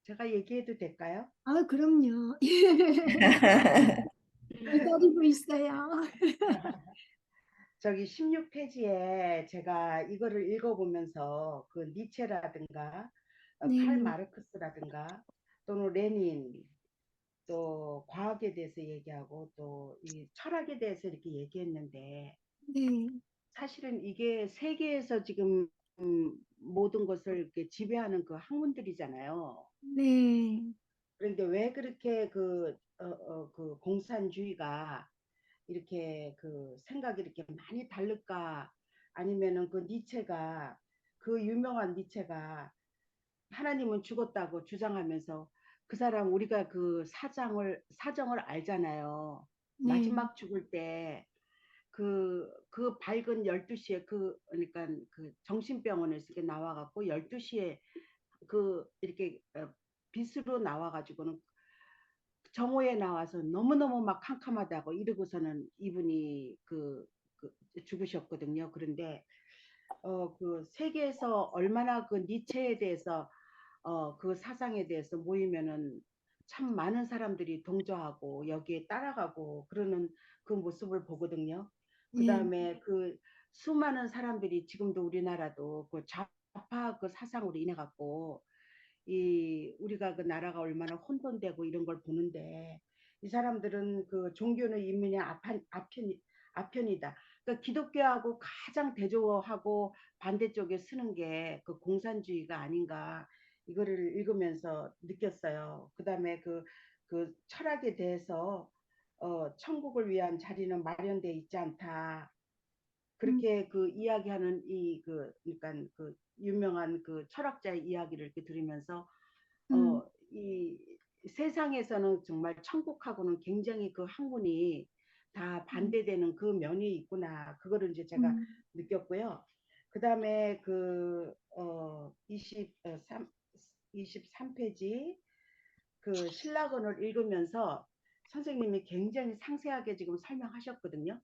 제가 얘기해도 될까요? 아, 그럼요. 기다리고 있어요. 저기 16페이지에 제가 이거를 읽어보면서 그 니체라든가 칼 네, 마르크스라든가 또는 레닌 또 과학에 대해서 얘기하고 또 이 철학에 대해서 이렇게 얘기했는데 네, 사실은 이게 세계에서 지금 모든 것을 이렇게 지배하는 그 학문들이잖아요. 네, 그런데 왜 그렇게 그 공산주의가 이렇게 그 생각이 이렇게 많이 다를까? 아니면은 그 니체가 그 유명한 니체가 하나님은 죽었다고 주장하면서 그 사람 우리가 그 사정을 알잖아요. 네, 마지막 죽을 때 그 밝은 12시에 그러니까 그 정신병원에서 이렇게 나와갖고 12시에 그 이렇게 빛으로 나와가지고는 정오에 나와서 너무너무 막 캄캄하다고 이러고서는 이분이 그 죽으셨거든요. 그런데 그 세계에서 얼마나 그 니체에 대해서 그 사상에 대해서 모이면은 참 많은 사람들이 동조하고 여기에 따라가고 그러는 그 모습을 보거든요. 그 네, 다음에 그 수많은 사람들이 지금도 우리나라도 그 좌파 그 사상으로 인해 갖고 이 우리가 그 나라가 얼마나 혼돈되고 이런 걸 보는데 이 사람들은 그 종교는 인민의 아편이다. 그러니까 기독교하고 가장 대조하고 반대쪽에 쓰는 게 그 공산주의가 아닌가 이거를 읽으면서 느꼈어요. 그다음에 그 철학에 대해서 천국을 위한 자리는 마련돼 있지 않다. 음, 그렇게 그 이야기하는 이 그러니까 그 유명한 그 철학자의 이야기를 이렇게 들으면서 음, 이 세상에서는 정말 천국하고는 굉장히 그 학문이 다 음, 반대되는 그 면이 있구나. 그거를 이제 제가 음, 느꼈고요. 그 다음에 그, 23, 23페이지 그 신라건을 읽으면서 선생님이 굉장히 상세하게 지금 설명하셨거든요.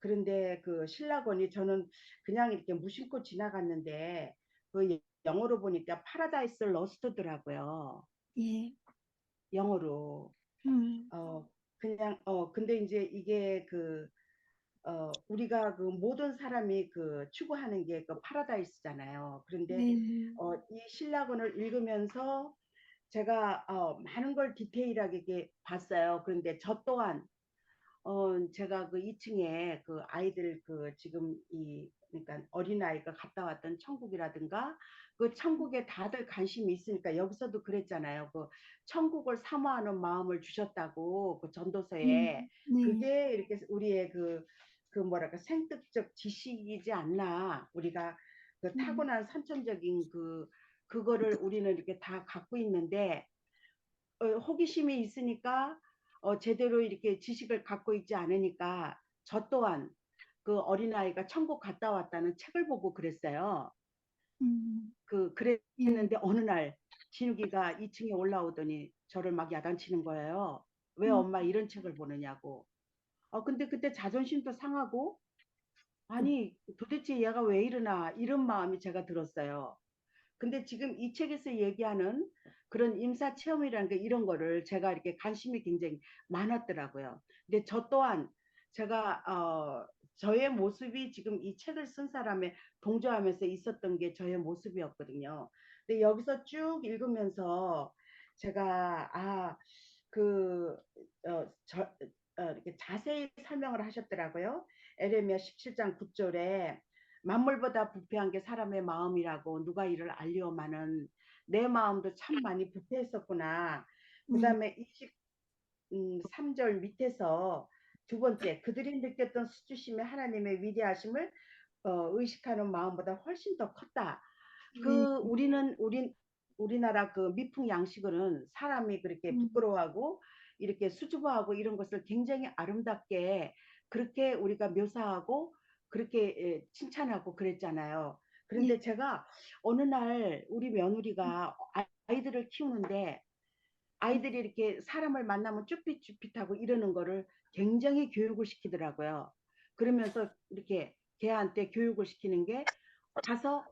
그런데 그 신라건이 저는 그냥 이렇게 무심코 지나갔는데 그 영어로 보니까 파라다이스 러스트더라고요. 예, 영어로. 음, 그냥 근데 이제 이게 우리가 그 모든 사람이 그 추구하는 게 그 파라다이스잖아요. 그런데 네, 이 신라건을 읽으면서 제가 많은 걸 디테일하게 이렇게 봤어요. 그런데 저 또한 제가 그 2층에 그 아이들 그 지금 그러니까 어린아이가 갔다 왔던 천국이라든가 그 천국에 다들 관심이 있으니까 여기서도 그랬잖아요. 그 천국을 사모하는 마음을 주셨다고 그 전도서에 네, 그게 이렇게 우리의 그 뭐랄까 생득적 지식이지 않나 우리가 그 음, 타고난 선천적인 그거를 우리는 이렇게 다 갖고 있는데 호기심이 있으니까 제대로 이렇게 지식을 갖고 있지 않으니까 저 또한 그 어린아이가 천국 갔다 왔다는 책을 보고 그랬어요. 예, 그랬는데 어느 날 진욱이가 2층에 올라오더니 저를 막 야단치는 거예요. 왜 음, 엄마 이런 책을 보느냐고. 근데 그때 자존심도 상하고 아니 도대체 얘가 왜 이러나 이런 마음이 제가 들었어요. 근데 지금 이 책에서 얘기하는 그런 임사 체험이라는 게 이런 거를 제가 이렇게 관심이 굉장히 많았더라고요. 근데 저 또한 제가 저의 모습이 지금 이 책을 쓴 사람의 동조하면서 있었던 게 저의 모습이었거든요. 근데 여기서 쭉 읽으면서 제가 그 이렇게 자세히 설명을 하셨더라고요. 에레미야 17장 9절에 만물보다 부패한 게 사람의 마음이라고 누가 이를 알리오마는 내 마음도 참 많이 부패했었구나. 그 네, 다음에 23절 밑에서 두 번째 그들이 느꼈던 수주심의 하나님의 위대하심을 의식하는 마음보다 훨씬 더 컸다. 네, 우리나라 그 미풍 양식은 사람이 그렇게 음, 부끄러워하고 이렇게 수줍어하고 이런 것을 굉장히 아름답게 그렇게 우리가 묘사하고 그렇게 칭찬하고 그랬잖아요. 예, 그런데 제가 어느 날 우리 며느리가 아이들을 키우는데 아이들이 이렇게 사람을 만나면 쭈삣쭈삣하고 이러는 거를 굉장히 교육을 시키더라고요. 그러면서 이렇게 걔한테 교육을 시키는 게 가서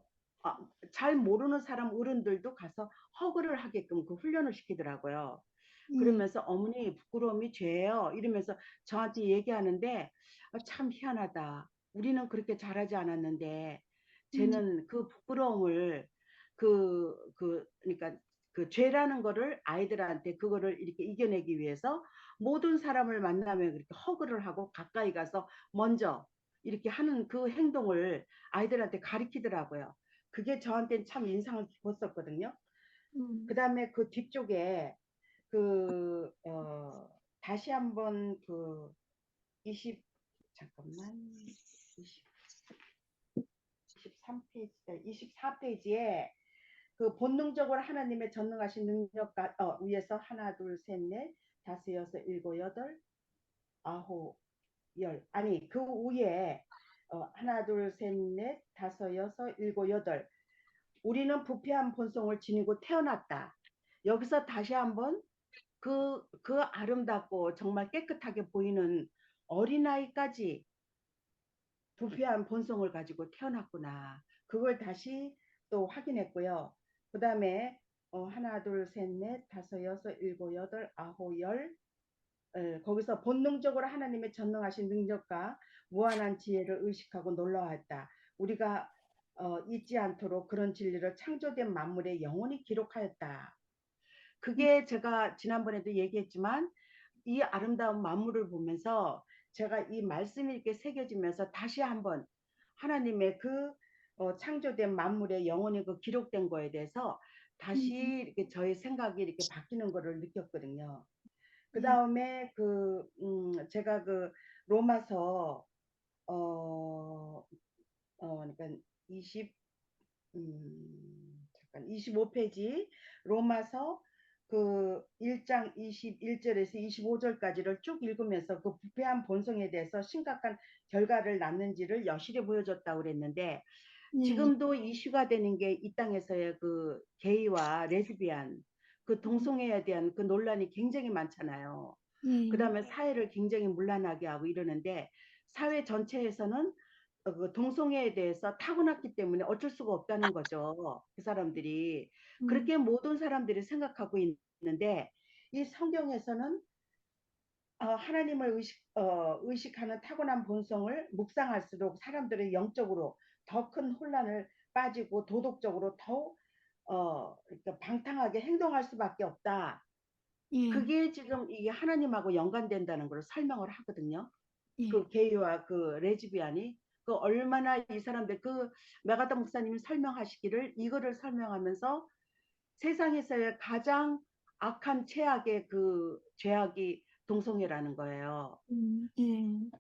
잘 모르는 사람 어른들도 가서 허그를 하게끔 그 훈련을 시키더라고요. 예. 그러면서 어머니 부끄러움이 죄예요. 이러면서 저한테 얘기하는데 참 희한하다. 우리는 그렇게 잘하지 않았는데 음. 쟤는 그 부끄러움을 그러니까 그 죄라는 거를 아이들한테 그거를 이렇게 이겨내기 위해서 모든 사람을 만나면 그렇게 허그를 하고 가까이 가서 먼저 이렇게 하는 그 행동을 아이들한테 가리키더라고요. 그게 저한테는 참 인상을 깊었었거든요. 음. 그 다음에 그 뒤쪽에 그, 다시 한번 그 20, 잠깐만, 20, 23페이지다. 24페이지에 그 본능적으로 하나님의 전능하신 능력과, 위에서 하나, 둘, 셋, 넷, 다섯, 여섯, 일곱, 여덟, 아홉, 열. 아니, 그 위에, 하나, 둘, 셋, 넷, 다섯, 여섯, 일곱, 여덟. 우리는 부패한 본성을 지니고 태어났다. 여기서 다시 한번 그 아름답고 정말 깨끗하게 보이는 어린아이까지 부패한 본성을 가지고 태어났구나. 그걸 다시 또 확인했고요. 그 다음에 하나, 둘, 셋, 넷, 다섯, 여섯, 일곱, 여덟, 아홉, 열. 거기서 본능적으로 하나님의 전능하신 능력과 무한한 지혜를 의식하고 놀라웠다. 우리가 잊지 않도록 그런 진리를 창조된 만물에 영원히 기록하였다. 그게 제가 지난번에도 얘기했지만 이 아름다운 만물을 보면서 제가 이 말씀이 이렇게 새겨지면서 다시 한번 하나님의 그 창조된 만물의 영원히 그 기록된 거에 대해서 다시 음. 이렇게 저의 생각이 이렇게 바뀌는 거를 느꼈거든요. 그 예. 다음에 제가 그 로마서 어, 그러니까 20 잠깐 25페이지 로마서 그 1장 21절에서 25절까지를 쭉 읽으면서 그 부패한 본성에 대해서 심각한 결과를 낳는지를 여실히 보여줬다고 그랬는데 예. 지금도 이슈가 되는 게 이 땅에서의 그 게이와 레즈비안 그 동성애에 대한 그 논란이 굉장히 많잖아요. 그 예. 다음에 사회를 굉장히 문란하게 하고 이러는데 사회 전체에서는 그 동성애에 대해서 타고났기 때문에 어쩔 수가 없다는 거죠. 그 사람들이. 음. 그렇게 모든 사람들이 생각하고 있는데 이 성경에서는 하나님을 의식하는 타고난 본성을 묵상할수록 사람들의 영적으로 더 큰 혼란을 빠지고 도덕적으로 더욱 그러니까 방탕하게 행동할 수밖에 없다. 예. 그게 지금 이게 하나님하고 연관된다는 걸 설명을 하거든요. 예. 그 게이와 그 레즈비안이 그 얼마나 이 사람들 그 메가더 목사님이 설명하시기를 이거를 설명하면서 세상에서의 가장 악한 최악의 그 죄악이 동성애라는 거예요. 예.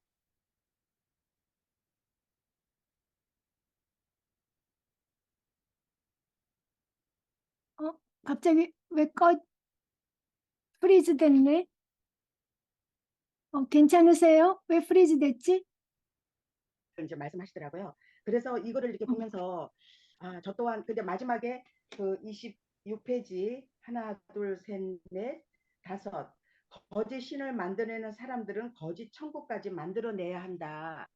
갑자기 왜 프리즈 됐네? 괜찮으세요? 왜 프리즈 됐지? 이제 말씀하시더라고요. 그래서 이거를 이렇게 보면서 저 또한 근데 마지막에 그 26페이지 하나 둘 셋 넷 다섯 거짓 신을 만들어내는 사람들은 거짓 천국까지 만들어내야 한다.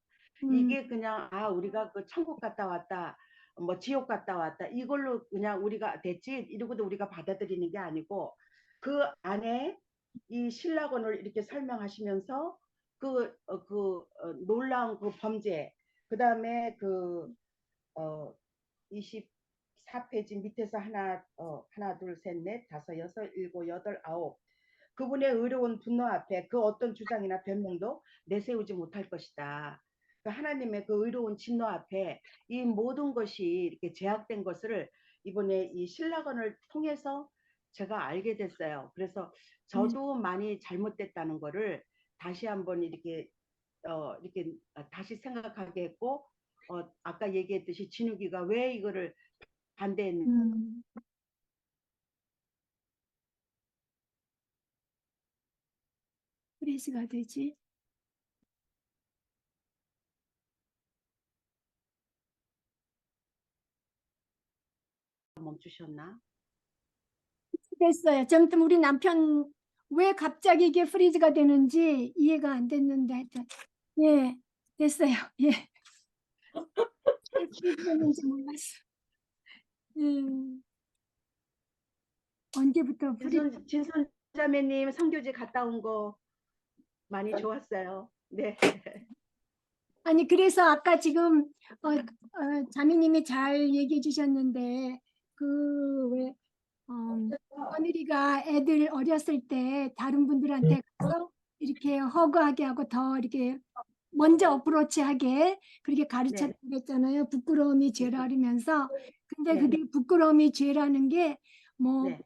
음. 이게 그냥 우리가 그 천국 갔다 왔다 뭐 지옥 갔다 왔다 이걸로 그냥 우리가 됐지 이러고도 우리가 받아들이는 게 아니고 그 안에 이 신라권을 이렇게 설명하시면서 놀라운 그 범죄 그 다음에 어, 24페이지 밑에서 하나 둘 셋 넷 다섯 여섯 일곱 여덟 아홉 그분의 의로운 분노 앞에 그 어떤 주장이나 변명도 내세우지 못할 것이다. 그 하나님의 그 의로운 진노 앞에 이 모든 것이 이렇게 제약된 것을 이번에 이 신라건을 통해서 제가 알게 됐어요. 그래서 저도 많이 잘못됐다는 거를 다시 한번 이렇게 다시 생각하게 했고 아까 얘기했듯이 진욱이가 왜 이거를 반대했는지 음. 프리즈가 되지? 멈추셨나? 됐어요. 아무튼 우리 남편 왜 갑자기 이게 프리즈가 되는지 이해가 안 됐는데 하여튼 예, 됐어요. 예. 왜 프리즈 되는지 몰랐어. 음, 언제부터 진손 자매님 선교지 갔다 온 거 많이 좋았어요. 네. 아니, 그래서 아까 지금 자매님이 잘 얘기해 주셨는데, 왜 며느리가 애들 어렸을 때 다른 분들한테 가서 이렇게 허그하게 하고 더 이렇게 먼저 어프로치하게 그렇게 가르쳐 네. 드렸잖아요. 부끄러움이 죄라 그러면서. 근데 네. 그게 부끄러움이 죄라는 게 뭐 네.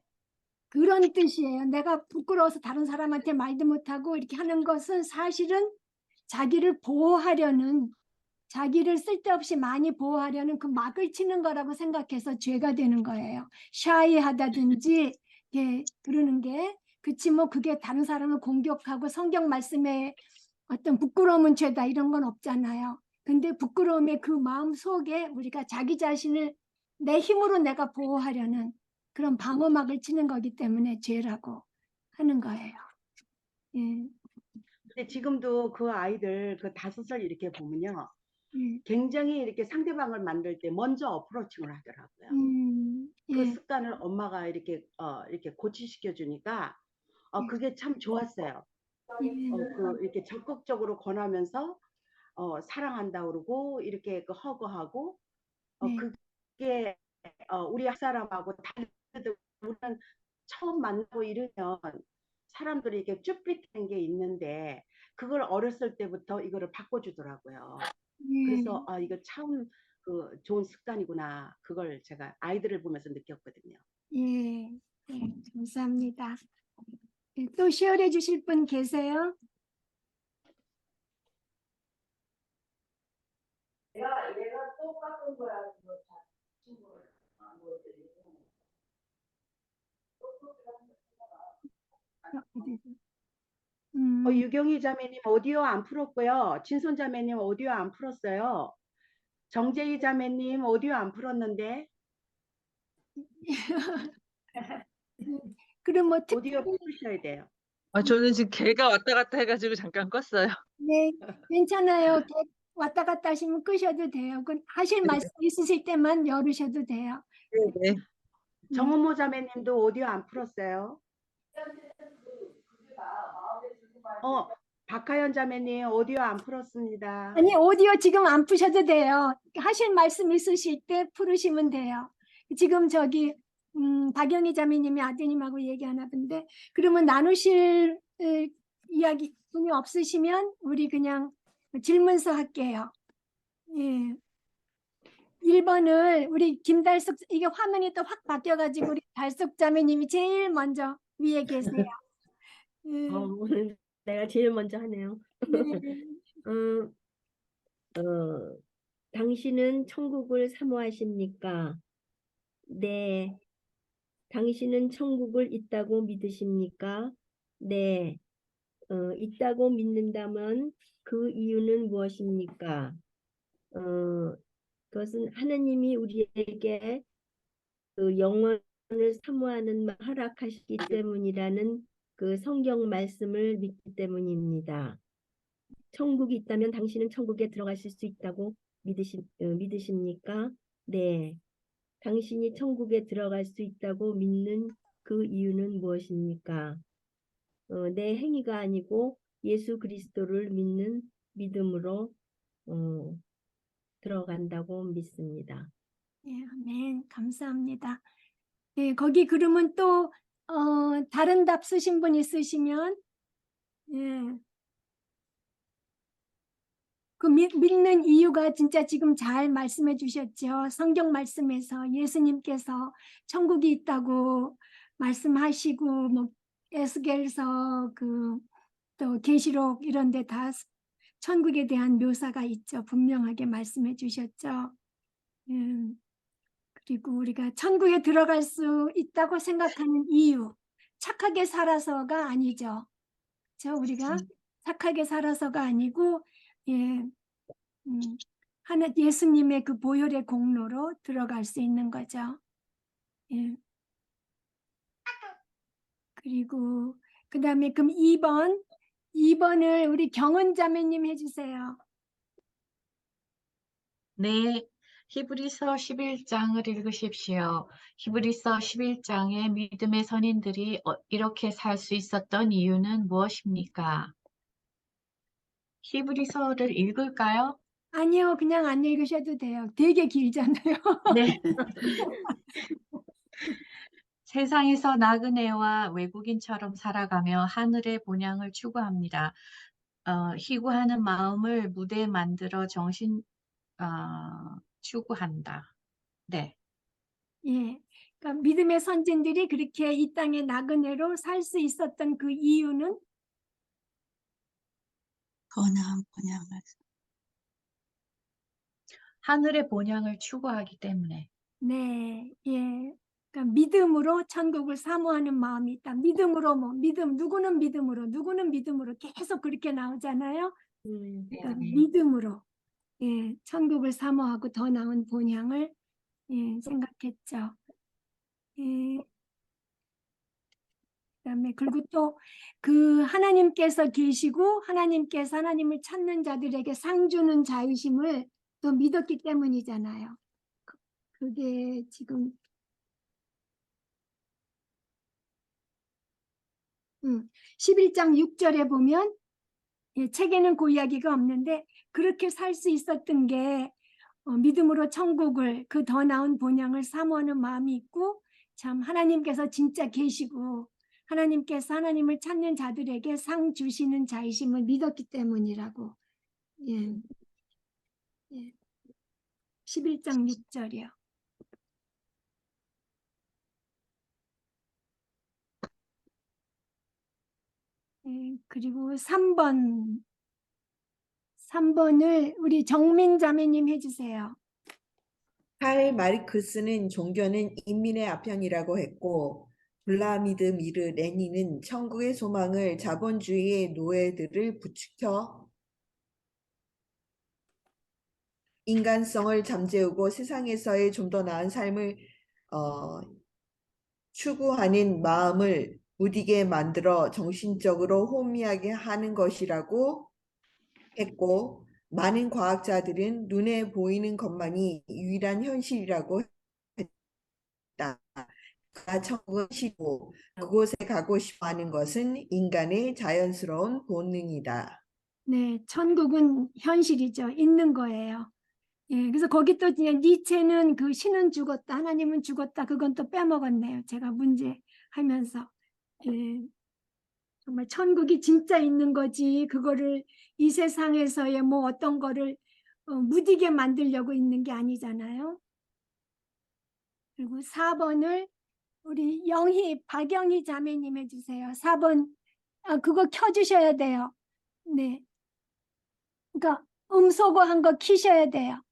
그런 뜻이에요. 내가 부끄러워서 다른 사람한테 말도 못하고 이렇게 하는 것은 사실은 자기를 보호하려는, 자기를 쓸데없이 많이 보호하려는 그 막을 치는 거라고 생각해서 죄가 되는 거예요. 샤이하다든지 그러는 게. 그치, 뭐 그게 다른 사람을 공격하고 성경 말씀에 어떤 부끄러움은 죄다 이런 건 없잖아요. 근데 부끄러움의 그 마음 속에 우리가 자기 자신을 내 힘으로 내가 보호하려는 그런 방어막을 치는 거기 때문에 죄라고 하는 거예요. 예, 근데 지금도 그 아이들 그 5살 이렇게 보면요. 예, 굉장히 이렇게 상대방을 만들 때 먼저 어프로칭을 하더라고요. 그 예, 습관을 엄마가 이렇게 고치시켜 주니까 그게 참 좋았어요. 예, 이렇게 적극적으로 권하면서 사랑한다 그러고 이렇게 그 허그하고 네, 그게 우리 앞사람하고 다르듯 우리는 처음 만나고 이러면 사람들이 이렇게 쭈삣된 게 있는데 그걸 어렸을 때부터 이거를 바꿔주더라고요. 그래서 예, 이거 참 그 좋은 습관이구나. 그걸 제가 아이들을 보면서 느꼈거든요. 예, 예, 감사합니다. 예, 또 시연해 주실 분 계세요? 얘가 똑같은 거야. 음, 유경희 자매님 오디오 안 풀었고요. 진손 자매님 오디오 안 풀었어요. 정재희 자매님 오디오 안 풀었는데 그럼 뭐 오디오 특별히, 풀으셔야 돼요. 저는 지금 개가 왔다 갔다 해가지고 잠깐 껐어요. 네, 괜찮아요. 왔다 갔다 하시면 끄셔도 돼요. 그 하실 말씀 있으실 때만 열으셔도 돼요. 네. 네. 정은모 자매님도 오디오 안 풀었어요. 어, 박하연 자매님 오디오 안 풀었습니다. 아니, 오디오 지금 안 푸셔도 돼요. 하실 말씀 있으실 때 풀으시면 돼요. 지금 박영희 자매님이 아드님하고 얘기하나 본데, 그러면 나누실 이야기 분이 없으시면 우리 그냥 질문서 할게요. 예. 1번을 우리 김달숙, 이게 화면이 또 확 바뀌어가지고 우리 달숙 자매님이 제일 먼저 위에 계세요. 오늘 내가 제일 먼저 하네요. 네. 어, 당신은 천국을 사모하십니까? 네. 당신은 천국을 있다고 믿으십니까? 네. 있다고 믿는다면 그 이유는 무엇입니까? 어, 그것은 하나님이 우리에게 그 영원을 사모하는 마음을 허락하시기 때문이라는 그 성경 말씀을 믿기 때문입니다. 천국이 있다면 당신은 천국에 들어가실 수 있다고 믿으십니까? 네. 당신이 천국에 들어갈 수 있다고 믿는 그 이유는 무엇입니까? 내 행위가 아니고 예수 그리스도를 믿는 믿음으로 들어간다고 믿습니다. 네, 아멘. 감사합니다. 네, 거기 그러면 또 다른 답 쓰신 분 있으시면, 예. 그 믿는 이유가 진짜 지금 잘 말씀해 주셨죠. 성경 말씀에서 예수님께서 천국이 있다고 말씀하시고, 뭐 에스겔서 또 계시록 이런 데 다 천국에 대한 묘사가 있죠. 분명하게 말씀해 주셨죠. 그리고 우리가 천국에 들어갈 수 있다고 생각하는 이유, 착하게 살아서가 아니죠. 우리가 착하게 살아서가 아니고, 예, 예수님의 그 보혈의 공로로 들어갈 수 있는 거죠. 예. 그리고 그 다음에 그럼 2번을 우리 경은 자매님 해주세요. 네. 히브리서 11장을 읽으십시오. 히브리서 11장에 믿음의 선인들이 이렇게 살 수 있었던 이유는 무엇입니까? 히브리서를 읽을까요? 아니요, 그냥 안 읽으셔도 돼요. 되게 길잖아요. 네. 세상에서 나그네와 외국인처럼 살아가며 하늘의 본향을 추구합니다. 희구하는 마음을 무대에 만들어 추구한다. 네. 예. 그러니까 믿음의 선진들이 그렇게 이 땅의 나그네로 살 수 있었던 그 이유는 더 나은 본향을 하늘의 본향을 추구하기 때문에. 네, 예. 그러니까 믿음으로 천국을 사모하는 마음이 있다. 믿음으로 누구는 믿음으로, 누구는 믿음으로 계속 그렇게 나오잖아요. 그러니까 네. 믿음으로 예, 천국을 사모하고 더 나은 본향을 예, 생각했죠. 예. 그다음에 그리고 또 그 하나님께서 계시고 하나님께서 하나님을 찾는 자들에게 상 주는 자유심을 또 믿었기 때문이잖아요. 그게 지금 11장 6절에 보면 예, 책에는 그 이야기가 없는데 그렇게 살 수 있었던 게 믿음으로 천국을 그 더 나은 본향을 사모하는 마음이 있고 참 하나님께서 진짜 계시고 하나님께서 하나님을 찾는 자들에게 상 주시는 자이심을 믿었기 때문이라고. 예. 예. 11장 6절이요. 예, 그리고 3번을 우리 정민 자매님 해주세요. 칼 마르크스는 종교는 인민의 아편이라고 했고 블라미드 미르 레닌은 천국의 소망을 자본주의의 노예들을 부추겨 인간성을 잠재우고 세상에서의 좀 더 나은 삶을 추구하는 마음을 무디게 만들어 정신적으로 혼미하게 하는 것이라고 했고 많은 과학자들은 눈에 보이는 것만이 유일한 현실이라고 했다. 천국은 시고 그곳에 가고 싶어 하는 것은 인간의 자연스러운 본능이다. 네, 천국은 현실이죠. 있는 거예요. 예, 그래서 거기 또 이제 니체는 그 신은 죽었다, 하나님은 죽었다, 그건 또 빼먹었네요. 제가 문제하면서. 예, 정말 천국이 진짜 있는 거지, 그거를 이 세상에서의 뭐 어떤 거를 무디게 만들려고 있는 게 아니잖아요. 그리고 4번을 우리 박영희 자매님 해주세요. 4번, 그거 켜주셔야 돼요. 네. 그러니까 음소거한 거 키셔야 돼요.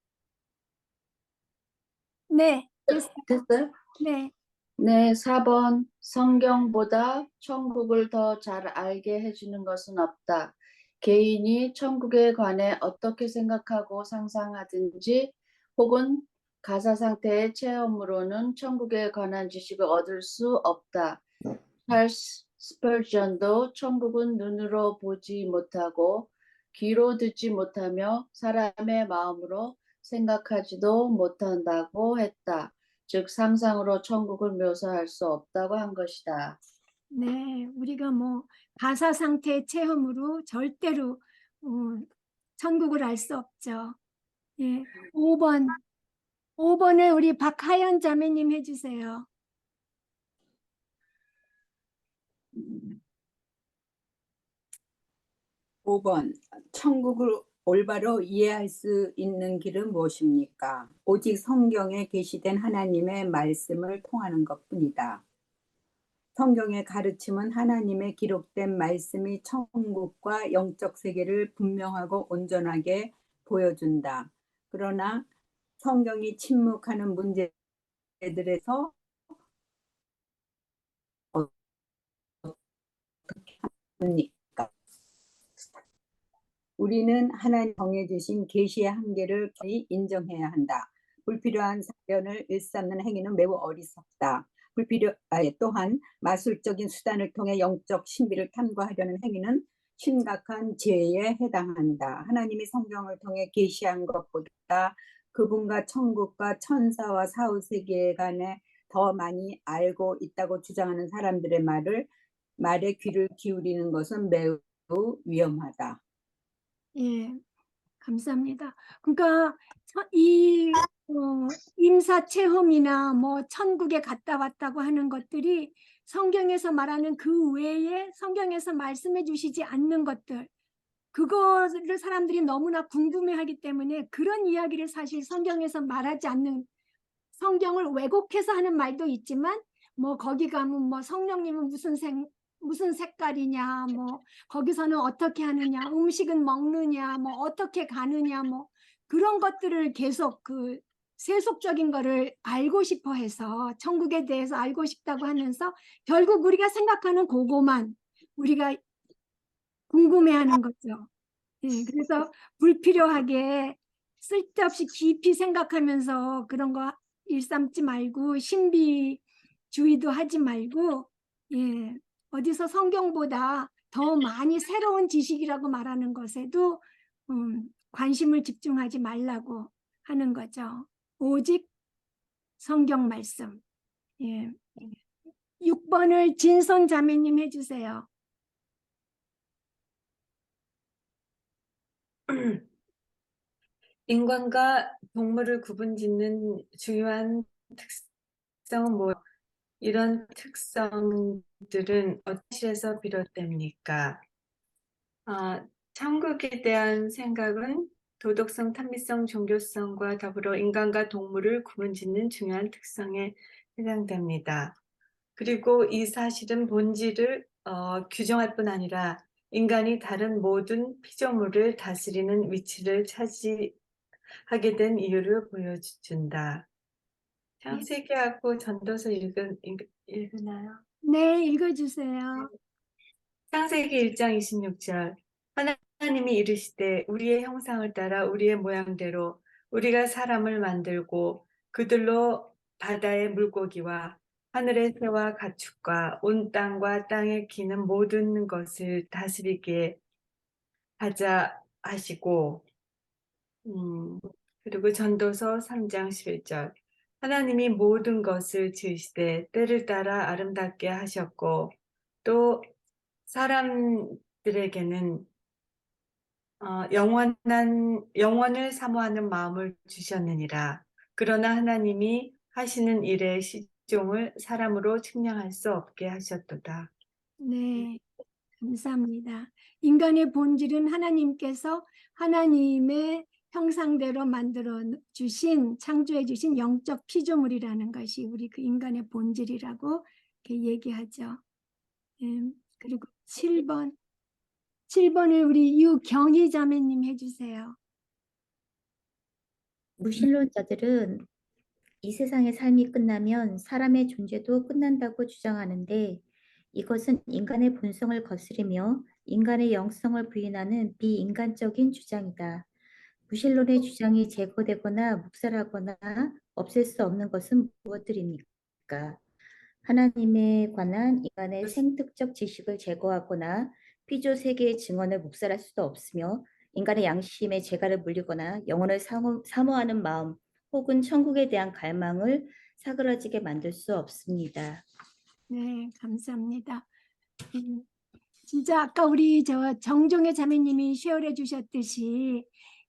네, 됐어요? 네. 네, 4번. 성경보다 천국을 더 잘 알게 해주는 것은 없다. 개인이 천국에 관해 어떻게 생각하고 상상하든지 혹은 가사 상태의 체험으로는 천국에 관한 지식을 얻을 수 없다. 찰스 스펄전도 천국은 눈으로 보지 못하고 귀로 듣지 못하며 사람의 마음으로 생각하지도 못한다고 했다. 즉 상상으로 천국을 묘사할 수 없다고 한 것이다. 네, 우리가 뭐 가사 상태의 체험으로 절대로 천국을 알 수 없죠. 예, 5번을 우리 박하연 자매님 해주세요. 5번. 천국을 올바로 이해할 수 있는 길은 무엇입니까? 오직 성경에 게시된 하나님의 말씀을 통하는 것뿐이다. 성경의 가르침은 하나님의 기록된 말씀이 천국과 영적 세계를 분명하고 온전하게 보여준다. 그러나 성경이 침묵하는 문제들에서 어떻게 합니까? 우리는 하나님 정해주신 계시의 한계를 거의 인정해야 한다. 불필요한 사변을 일삼는 행위는 매우 어리석다. 또한 마술적인 수단을 통해 영적 신비를 탐구하려는 행위는 심각한 죄에 해당한다. 하나님이 성경을 통해 계시한 것보다 그분과 천국과 천사와 사후세계관에 더 많이 알고 있다고 주장하는 사람들의 말에 귀를 기울이는 것은 매우 위험하다. 예, 감사합니다. 그러니까 이 임사 체험이나 뭐 천국에 갔다 왔다고 하는 것들이 성경에서 말하는 그 외에 성경에서 말씀해 주시지 않는 것들, 그거를 사람들이 너무나 궁금해하기 때문에 그런 이야기를 사실 성경에서 말하지 않는, 성경을 왜곡해서 하는 말도 있지만 뭐 거기 가면 뭐 성령님은 무슨 색깔이냐, 뭐 거기서는 어떻게 하느냐, 음식은 먹느냐, 뭐 어떻게 가느냐, 뭐 그런 것들을 계속 그 세속적인 거를 알고 싶어 해서 천국에 대해서 알고 싶다고 하면서 결국 우리가 생각하는 그거만 우리가 궁금해하는 거죠. 예, 그래서 불필요하게 쓸데없이 깊이 생각하면서 그런 거 일삼지 말고 신비주의도 하지 말고, 예, 어디서 성경보다 더 많이 새로운 지식이라고 말하는 것에도 관심을 집중하지 말라고 하는 거죠. 오직 성경 말씀. 예. 6번을 진선 자매님 해주세요. 인간과 동물을 구분짓는 중요한 특성은 뭐 이런 특성들은 어디에서 비롯됩니까? 천국에 대한 생각은 도덕성, 탄미성, 종교성과 더불어 인간과 동물을 구분짓는 중요한 특성에 해당됩니다. 그리고 이 사실은 본질을 규정할 뿐 아니라 인간이 다른 모든 피조물을 다스리는 위치를 차지하게 된 이유를 보여준다. 창세기하고 전도서 읽으나요? 네, 읽어주세요. 창세기 1장 26절. 하나님이 이르시되 우리의 형상을 따라 우리의 모양대로 우리가 사람을 만들고 그들로 바다의 물고기와 하늘의 새와 가축과 온 땅과 땅에 기는 모든 것을 다스리게 하자 하시고, 그리고 전도서 3장 11절. 하나님이 모든 것을 지으시되 때를 따라 아름답게 하셨고 또 사람들에게는 영원을 사모하는 마음을 주셨느니라. 그러나 하나님이 하시는 일의 시종을 사람으로 측량할 수 없게 하셨도다. 네, 감사합니다. 인간의 본질은 하나님께서 하나님의 형상대로 만들어 주신, 창조해 주신 영적 피조물이라는 것이 우리 그 인간의 본질이라고 이렇게 얘기하죠. 그리고 7번을 우리 유경희 자매님 해주세요. 무신론자들은 이 세상의 삶이 끝나면 사람의 존재도 끝난다고 주장하는데 이것은 인간의 본성을 거스르며 인간의 영성을 부인하는 비인간적인 주장이다. 무신론의 주장이 제거되거나 묵살하거나 없앨 수 없는 것은 무엇들입니까? 하나님에 관한 인간의 생특적 지식을 제거하거나 피조 세계의 증언을 묵살할 수도 없으며 인간의 양심에 재갈을 물리거나 영혼을 사모하는 마음 혹은 천국에 대한 갈망을 사그라지게 만들 수 없습니다. 네, 감사합니다. 진짜 아까 우리 정종의 자매님이 쉐어해 주셨듯이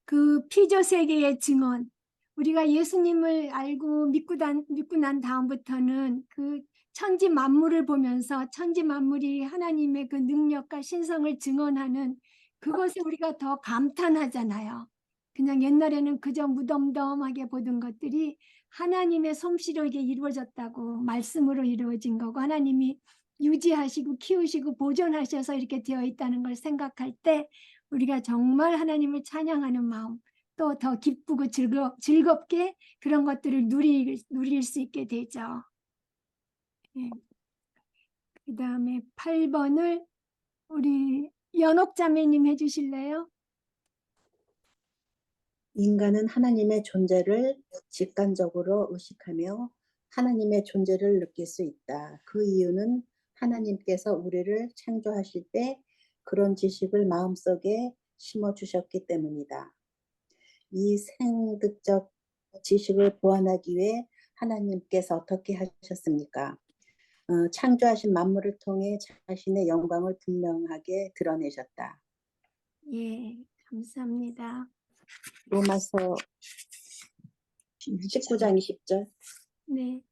그 피조 세계의 증언, 우리가 예수님을 알고 믿고 난 다음부터는 그 천지 만물을 보면서 천지 만물이 하나님의 그 능력과 신성을 증언하는 그것에 우리가 더 감탄하잖아요. 그냥 옛날에는 그저 무덤덤하게 보던 것들이 하나님의 솜씨로 이게 이루어졌다고, 말씀으로 이루어진 거고 하나님이 유지하시고 키우시고 보존하셔서 이렇게 되어 있다는 걸 생각할 때 우리가 정말 하나님을 찬양하는 마음, 또 더 기쁘고 즐겁게 그런 것들을 누릴 수 있게 되죠. 예. 그 다음에 8번을 우리 연옥 자매님 해주실래요? 인간은 하나님의 존재를 직관적으로 의식하며 하나님의 존재를 느낄 수 있다. 그 이유는 하나님께서 우리를 창조하실 때 그런 지식을 마음속에 심어주셨기 때문이다. 이 생득적 지식을 보완하기 위해 하나님께서 어떻게 하셨습니까? 창조하신 만물을 통해 자신의 영광을 분명하게 드러내셨다. 예, 감사합니다. 로마서 19장 20절. 네,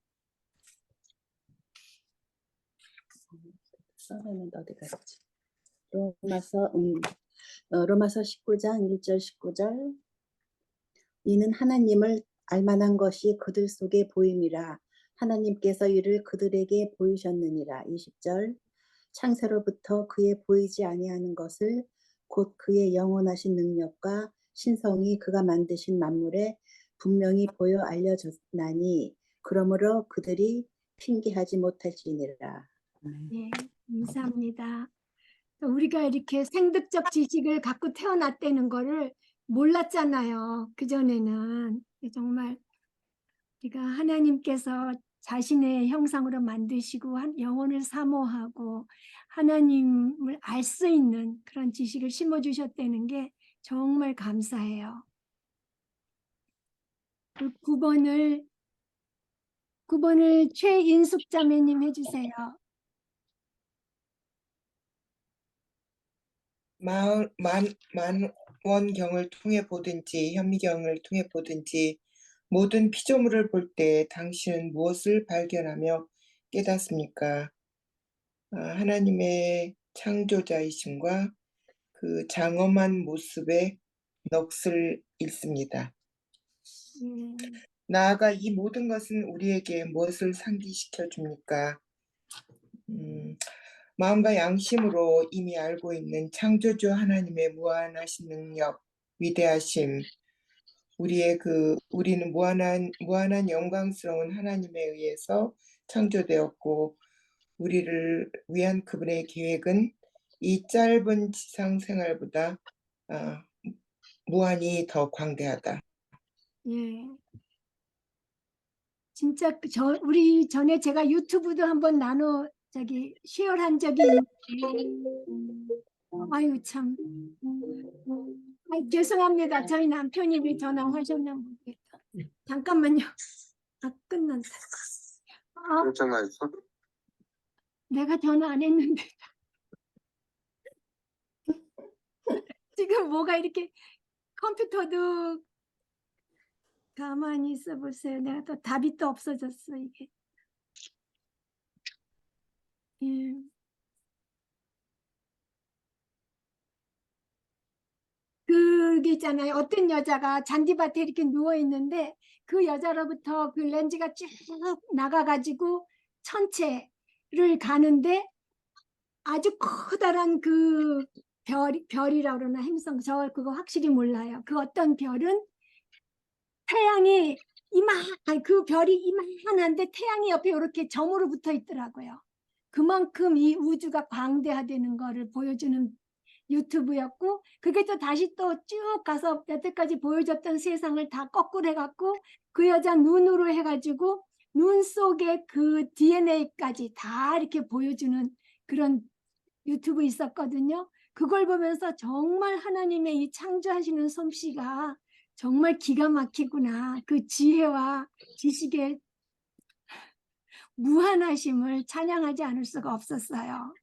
써내는 어디 갔지? 로마서 19장 1절 19절. 이는 하나님을 알만한 것이 그들 속에 보임이라. 하나님께서 이를 그들에게 보이셨느니라. 20절. 창세로부터 그의 보이지 아니하는 것을 곧 그의 영원하신 능력과 신성이 그가 만드신 만물에 분명히 보여 알려졌나니 그러므로 그들이 핑계하지 못할지니라. 예, 감사합니다. 우리가 이렇게 생득적 지식을 갖고 태어났다는 거를 몰랐잖아요. 그전에는. 정말 우리가 하나님께서 자신의 형상으로 만드시고 영혼을 사모하고 하나님을 알 수 있는 그런 지식을 심어주셨다는 게 정말 감사해요. 그 9번을 최인숙 자매님 해주세요. 만원경을 통해 보든지 현미경을 통해 보든지 모든 피조물을 볼 때 당신은 무엇을 발견하며 깨닫습니까? 하나님의 창조자이심과 그 장엄한 모습의 넋을 잃습니다. 나아가 이 모든 것은 우리에게 무엇을 상기시켜 줍니까? 마음과 양심으로 이미 알고 있는 창조주 하나님의 무한하신 능력, 위대하심, 우리는 무한한 영광스러운 하나님에 의해서 창조되었고 우리를 위한 그분의 계획은 이 짧은 지상 생활보다 무한히 더 광대하다. 예. 진짜 우리 전에 제가 유튜브도 한번 쉐어한 적이 있는데 아유 참 죄송합니다. 저희 남편이 왜 전화하셨나 모르겠다. 잠깐만요. 끝났다. 전화했어? 내가 전화 안 했는데 지금 뭐가 이렇게 컴퓨터도 가만히 있어 보세요. 내가 또 답이 또 없어졌어 이게. 예. 그게 있잖아요. 어떤 여자가 잔디밭에 이렇게 누워 있는데 그 여자로부터 그 렌즈가 쭉 나가가지고 천체를 가는데 아주 커다란 그 별이라고 그러나 행성 그거 확실히 몰라요. 그 어떤 별은 태양이 그 별이 이만한데 태양이 옆에 이렇게 점으로 붙어 있더라고요. 그만큼 이 우주가 광대화되는 거를 보여주는 유튜브였고 그게 또 다시 또 쭉 가서 여태까지 보여줬던 세상을 다 거꾸로 해갖고 그 여자 눈으로 해가지고 눈 속에 그 DNA까지 다 이렇게 보여주는 그런 유튜브 있었거든요. 그걸 보면서 정말 하나님의 이 창조하시는 솜씨가 정말 기가 막히구나. 그 지혜와 지식의 무한하심을 찬양하지 않을 수가 없었어요.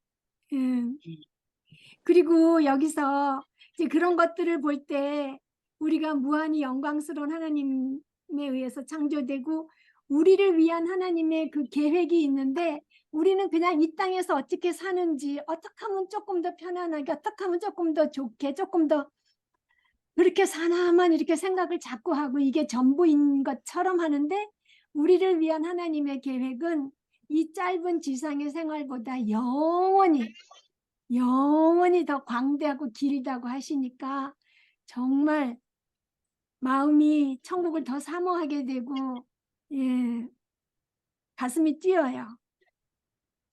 그리고 여기서 이제 그런 것들을 볼 때 우리가 무한히 영광스러운 하나님에 의해서 창조되고 우리를 위한 하나님의 그 계획이 있는데 우리는 그냥 이 땅에서 어떻게 사는지 어떻게 하면 조금 더 편안하게 어떻게 하면 조금 더 좋게 조금 더 그렇게 사나만 이렇게 생각을 자꾸 하고 이게 전부인 것처럼 하는데 우리를 위한 하나님의 계획은 이 짧은 지상의 생활보다 영원히 더 광대하고 길다고 하시니까 정말 마음이 천국을 더 사모하게 되고 가슴이 뛰어요.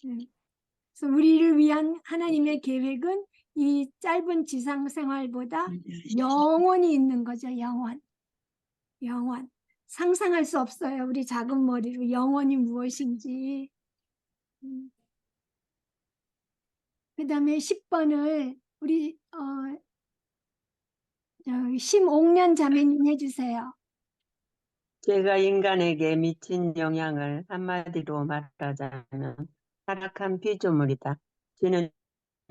그래서 우리를 위한 하나님의 계획은 이 짧은 지상 생활보다 영원히 있는 거죠. 영원. 상상할 수 없어요. 우리 작은 머리로 영원이 무엇인지. 그 다음에 10번을 우리 심옥년 자매님 해주세요. 죄가 인간에게 미친 영향을 한마디로 말하자면 타락한 피조물이다. 죄는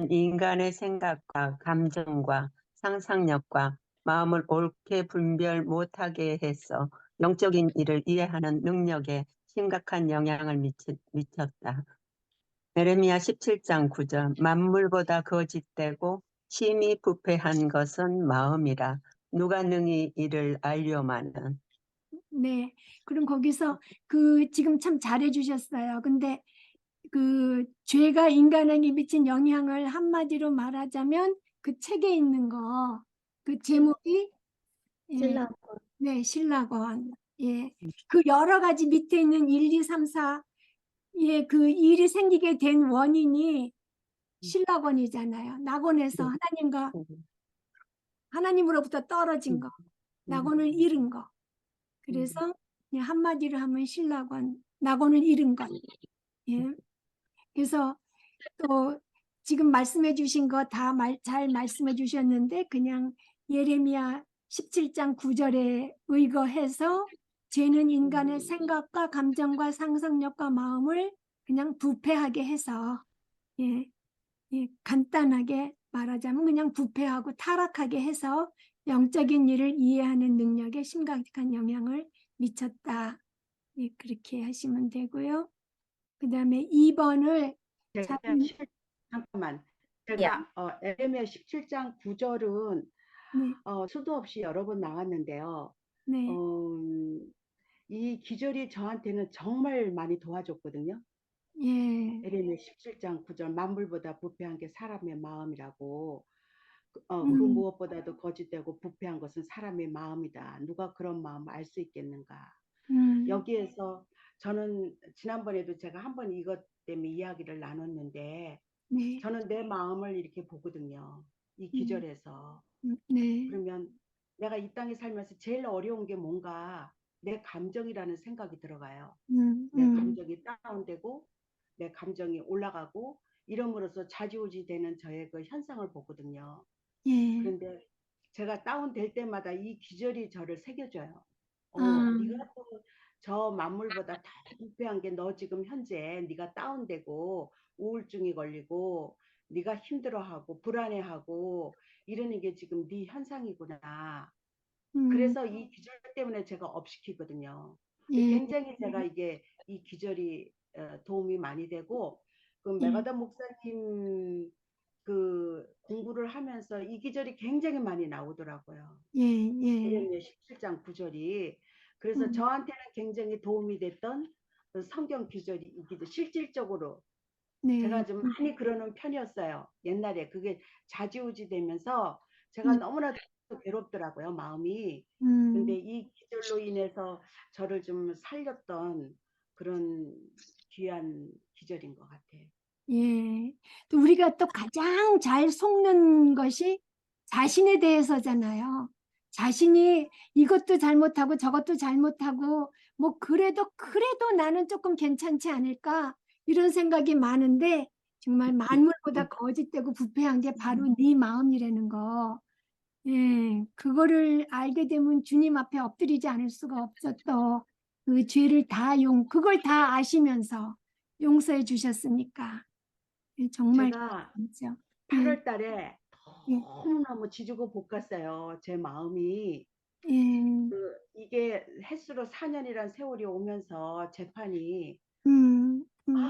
인간의 생각과 감정과 상상력과 마음을 옳게 분별 못하게 해서 영적인 일을 이해하는 능력에 심각한 영향을 미쳤다. 에레미야 17장 9절 만물보다 거짓되고 심히 부패한 것은 마음이라 누가 능히 이를 알려마는. 네. 그럼 거기서 지금 참 잘해 주셨어요. 근데 죄가 인간에게 미친 영향을 한마디로 말하자면 그 책에 있는 거, 그 제목이 예, 신라권. 네, 신라권. 예. 그 여러 가지 밑에 있는 1, 2, 3, 4, 예, 그 일이 생기게 된 원인이 신라권이잖아요. 낙원에서 하나님으로부터 떨어진 거, 낙원을 잃은 거. 그래서 그냥 한마디로 하면 신라권, 낙원을 잃은 것. 예. 그래서 또 지금 말씀해 주신 거 다 잘 말씀해 주셨는데 그냥 예레미야 17장 9절에 의거해서 죄는 인간의 생각과 감정과 상상력과 마음을 그냥 부패하게 해서 예, 간단하게 말하자면 그냥 부패하고 타락하게 해서 영적인 일을 이해하는 능력에 심각한 영향을 미쳤다. 예, 그렇게 하시면 되고요. 그 다음에 2번을 잠깐만. 제가 에레미야 17장 9절은 수도 없이 여러 번 나왔는데요. 네. 이 기절이 저한테는 정말 많이 도와줬거든요. 예. 에레미야 17장 9절 만물보다 부패한 게 사람의 마음이라고. 그 무엇보다도 거짓되고 부패한 것은 사람의 마음이다. 누가 그런 마음을 알 수 있겠는가. 여기에서 저는 지난번에도 제가 한번 이것 때문에 이야기를 나눴는데 네. 저는 내 마음을 이렇게 보거든요. 이 기절에서. 네. 그러면 내가 이 땅에 살면서 제일 어려운 게 뭔가 내 감정이라는 생각이 들어가요. 내 감정이 다운되고 내 감정이 올라가고 이러므로써 좌지우지 되는 저의 그 현상을 보거든요. 예. 그런데 제가 다운될 때마다 이 기절이 저를 새겨줘요. 네가 또 저 만물보다 더 부패한 게 너 지금 현재 네가 다운되고 우울증이 걸리고 네가 힘들어하고 불안해하고 이러는 게 지금 네 현상이구나. 그래서 이 기절 때문에 제가 업시키거든요. 굉장히 제가 이 기절이 도움이 많이 되고 그 메가더 목사님 그 공부를 하면서 이 기절이 굉장히 많이 나오더라고요. 에레미야 17장 9절이. 그래서 저한테는 굉장히 도움이 됐던 그 성경 기절이 이 기절 실질적으로 제가 좀 많이 그러는 편이었어요. 옛날에 그게 좌지우지 되면서 제가 너무나도 괴롭더라고요, 마음이. 근데 이 기절로 인해서 저를 좀 살렸던 그런 귀한 기절인 것 같아요. 예. 또 우리가 또 가장 잘 속는 것이 자신에 대해서잖아요. 자신이 이것도 잘못하고 저것도 잘못하고 뭐 그래도 나는 조금 괜찮지 않을까 이런 생각이 많은데 정말 만물보다 거짓되고 부패한 게 바로 네 마음이라는 거. 예, 그거를 알게 되면 주님 앞에 엎드리지 않을 수가 없었던 그 죄를 그걸 다 아시면서 용서해 주셨으니까. 예, 정말 제가 진짜. 8월 달에 너무너무 지지고 볶았어요. 제 마음이. 이게 햇수로 4년이란 세월이 오면서 재판이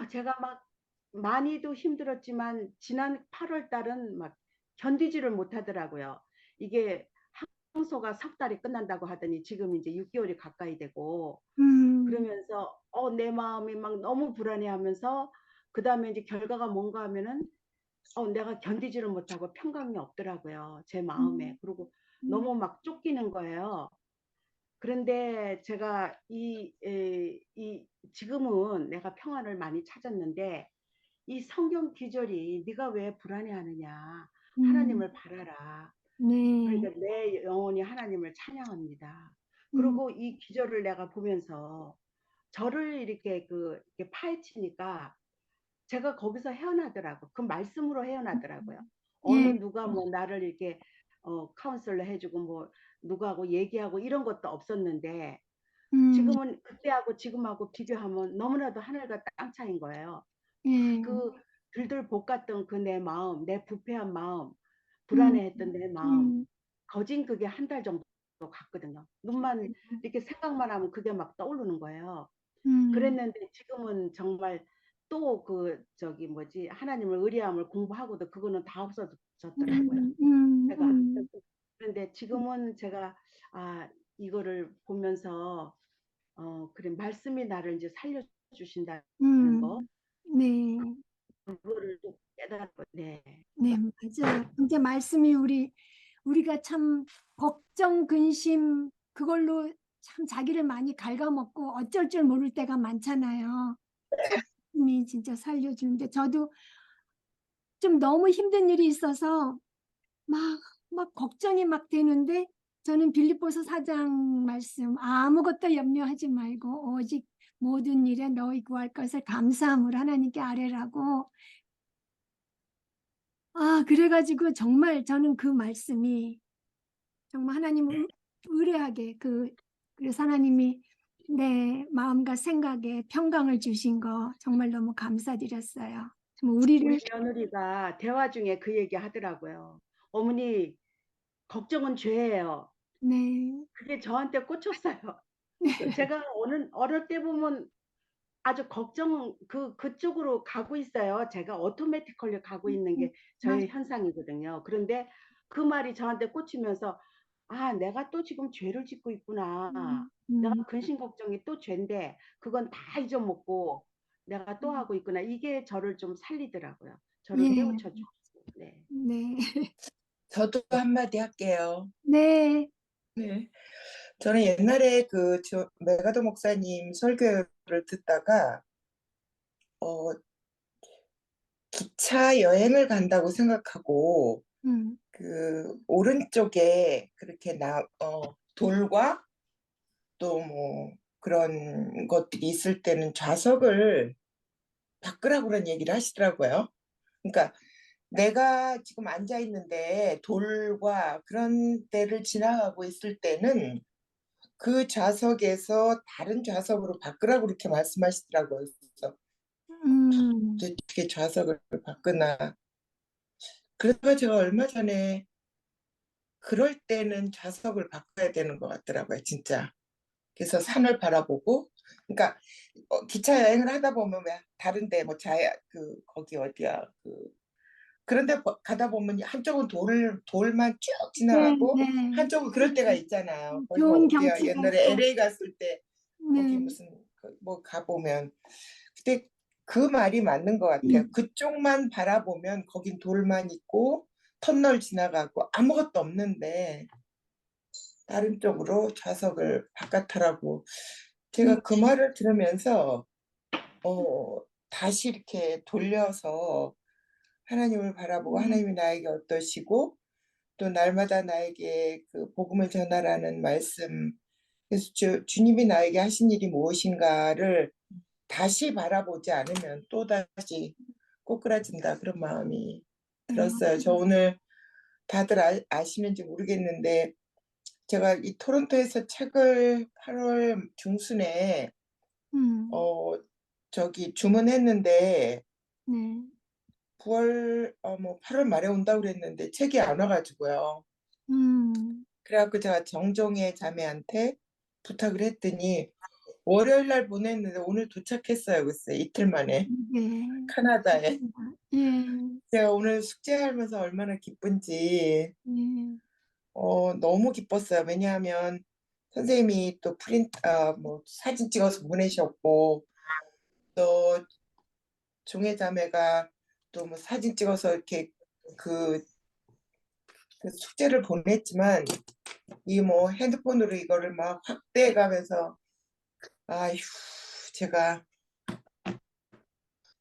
제가 막 많이도 힘들었지만 지난 8월 달은 막 견디지를 못하더라고요. 이게 항소가 석 달이 끝난다고 하더니 지금 이제 6개월이 가까이 되고 그러면서 내 마음이 막 너무 불안해하면서 그 다음에 이제 결과가 뭔가 하면은 내가 견디지를 못하고 평강이 없더라고요. 제 마음에. 그리고 너무 막 쫓기는 거예요. 그런데 제가 지금은 내가 평안을 많이 찾았는데 이 성경 기절이 네가 왜 불안해하느냐. 하나님을 바라라. 그러니까 내 영혼이 하나님을 찬양합니다. 그리고 이 기절을 내가 보면서 저를 이렇게 이렇게 파헤치니까 제가 거기서 헤어나더라고. 그 말씀으로 헤어나더라고요. 어느 누가 뭐 나를 이렇게 카운슬러 해주고 뭐 누구하고 얘기하고 이런 것도 없었는데 지금은 그때하고 지금하고 비교하면 너무나도 하늘과 땅 차이인 거예요. 예. 그 들들 볶았던 그 내 마음, 내 부패한 마음, 불안해했던 내 마음, 거진 그게 한 달 정도 갔거든요. 눈만 이렇게 생각만 하면 그게 막 떠오르는 거예요. 그랬는데 지금은 정말 또 그 저기 뭐지 하나님을 의리함을 공부하고도 그거는 다 없어졌더라고요. 제가 그런데 지금은 제가 이거를 보면서 그래 말씀이 나를 이제 살려주신다는 거 네. 그거를 좀 깨달았고 네. 네, 맞아요. 진짜 말씀이 우리가 참 걱정, 근심 그걸로 참 자기를 많이 갉아먹고 어쩔 줄 모를 때가 많잖아요. 말씀이 진짜 살려주는데 저도 좀 너무 힘든 일이 있어서 막 걱정이 막 되는데 저는 빌립보서 4장 말씀 아무것도 염려하지 말고 오직 모든 일에 너희 구할 것을 감사함으로 하나님께 아뢰라고 그래가지고 정말 저는 그 말씀이 정말 하나님을 의뢰하게 그래서 하나님이 내 마음과 생각에 평강을 주신 거 정말 너무 감사드렸어요. 정말 우리 우리를 며느리가 대화 중에 그 얘기 하더라고요. 어머니 걱정은 죄예요. 네. 그게 저한테 꽂혔어요. 제가 어느 때 보면 아주 그쪽으로 가고 있어요. 제가 오토매티컬리 가고 있는 게 저의 현상이거든요. 그런데 그 말이 저한테 꽂히면서 내가 또 지금 죄를 짓고 있구나. 내가 근심 걱정이 또 죄인데 그건 다 잊어먹고 내가 또 하고 있구나. 이게 저를 좀 살리더라고요. 저를 예. 깨우쳐 주고. 네. 네. 저도 한마디 할게요. 네. 네. 저는 옛날에 메가도 목사님 설교를 듣다가 기차 여행을 간다고 생각하고 그 오른쪽에 그렇게 돌과 또 뭐 그런 것들이 있을 때는 좌석을 바꾸라고 그런 얘기를 하시더라고요. 그러니까 내가 지금 앉아 있는데 돌과 그런 데를 지나가고 있을 때는 그 좌석에서 다른 좌석으로 바꾸라고 그렇게 말씀하시더라고요. 그래서 어떻게 좌석을 바꾸나. 그래서 제가 얼마 전에 그럴 때는 좌석을 바꿔야 되는 것 같더라고요, 진짜. 그래서 산을 바라보고, 그러니까 기차 여행을 하다 보면 왜 다른데 뭐 거기 어디야 그런데 가다 보면 한쪽은 돌만 쭉 지나가고 네, 네. 한쪽은 그럴 때가 있잖아요. 거기 좋은 어디야 경치가 옛날에 있고. LA 갔을 때 거기 네. 무슨 뭐 가보면 근데 그 말이 맞는 것 같아요. 그쪽만 바라보면 거긴 돌만 있고 터널 지나가고 아무것도 없는데 다른 쪽으로 좌석을 바깥하라고 제가 그 말을 들으면서 다시 이렇게 돌려서 하나님을 바라보고 하나님이 나에게 어떠시고 또 날마다 나에게 그 복음을 전하라는 말씀 그래서 주님이 나에게 하신 일이 무엇인가를 다시 바라보지 않으면 또다시 꼬꾸라진다 그런 마음이 들었어요. 저 오늘 다들 아시는지 모르겠는데 제가 이 토론토에서 책을 8월 중순에 주문했는데 네. 8월 말에 온다고 그랬는데 책이 안 와가지고요. 그래갖고 제가 정종의 자매한테 부탁을 했더니 월요일 날 보냈는데 오늘 도착했어요. 글쎄 이틀 만에 캐나다에. 제가 오늘 숙제하면서 얼마나 기쁜지 너무 기뻤어요. 왜냐하면 선생님이 또 사진 찍어서 보내셨고 또 종의 자매가 또 뭐 사진 찍어서 이렇게 그 숙제를 보냈지만 이 뭐 핸드폰으로 이거를 막 확대해 가면서 아휴 제가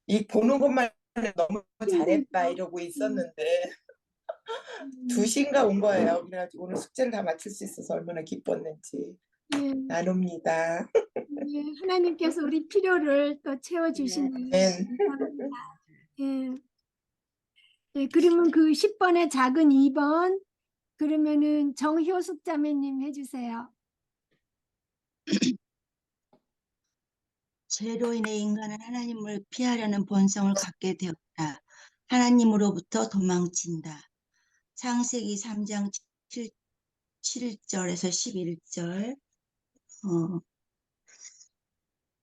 이 보는 것만 너무 잘했다 이러고 있었는데 2시인가 온 거예요. 그래가지고 오늘 숙제를 다 마칠 수 있어서 얼마나 기뻤는지 나눕니다. 네, 하나님께서 우리 필요를 또 채워주시는 감사합니다. 예. 네, 그러면 그 10번의 작은 2번 그러면은 정효숙 자매님 해주세요. 죄로 인해 인간은 하나님을 피하려는 본성을 갖게 되었다. 하나님으로부터 도망친다. 창세기 3장 7절에서 11절.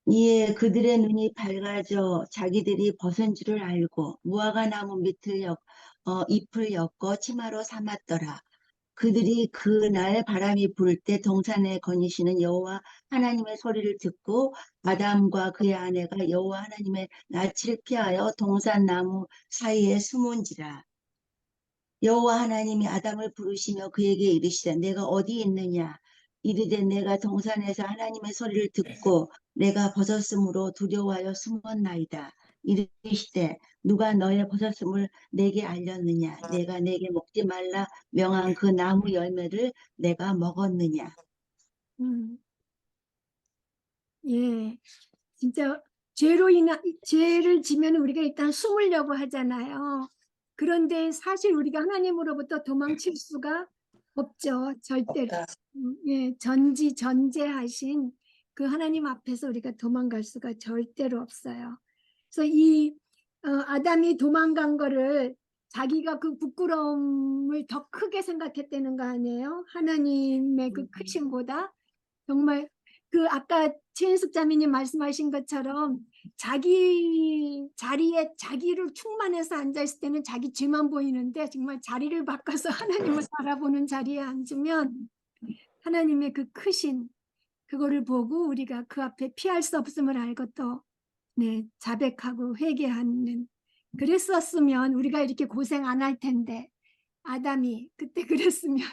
이에 그들의 눈이 밝아져 자기들이 벗은 줄을 알고 무화과 나무 잎을 엮어 치마로 삼았더라. 그들이 그날 바람이 불 때 동산에 거니시는 여호와 하나님의 소리를 듣고 아담과 그의 아내가 여호와 하나님의 낯을 피하여 동산 나무 사이에 숨은지라. 여호와 하나님이 아담을 부르시며 그에게 이르시되 내가 어디 있느냐. 이르되 내가 동산에서 하나님의 소리를 듣고 내가 벗었으므로 두려워하여 숨었나이다. 이르시되 누가 너의 벗었음을 내게 알렸느냐. 내가 내게 먹지 말라 명한 그 나무 열매를 내가 먹었느냐. 예, 진짜 죄를 지면 우리가 일단 숨으려고 하잖아요. 그런데 사실 우리가 하나님으로부터 도망칠 수가 없죠. 절대로. 없다. 예, 전제하신 그 하나님 앞에서 우리가 도망갈 수가 절대로 없어요. 그래서 아담이 도망간 거를 자기가 그 부끄러움을 더 크게 생각했다는 거 아니에요? 하나님의 그 크심보다 정말 그 아까 최인숙 자매님 말씀하신 것처럼 자기 자리에 자기를 충만해서 앉아있을 때는 자기 죄만 보이는데 정말 자리를 바꿔서 하나님을 바라보는 자리에 앉으면 하나님의 그 크신 그거를 보고 우리가 그 앞에 피할 수 없음을 알고 또 자백하고 회개하는 그랬었으면 우리가 이렇게 고생 안 할 텐데 아담이 그때 그랬으면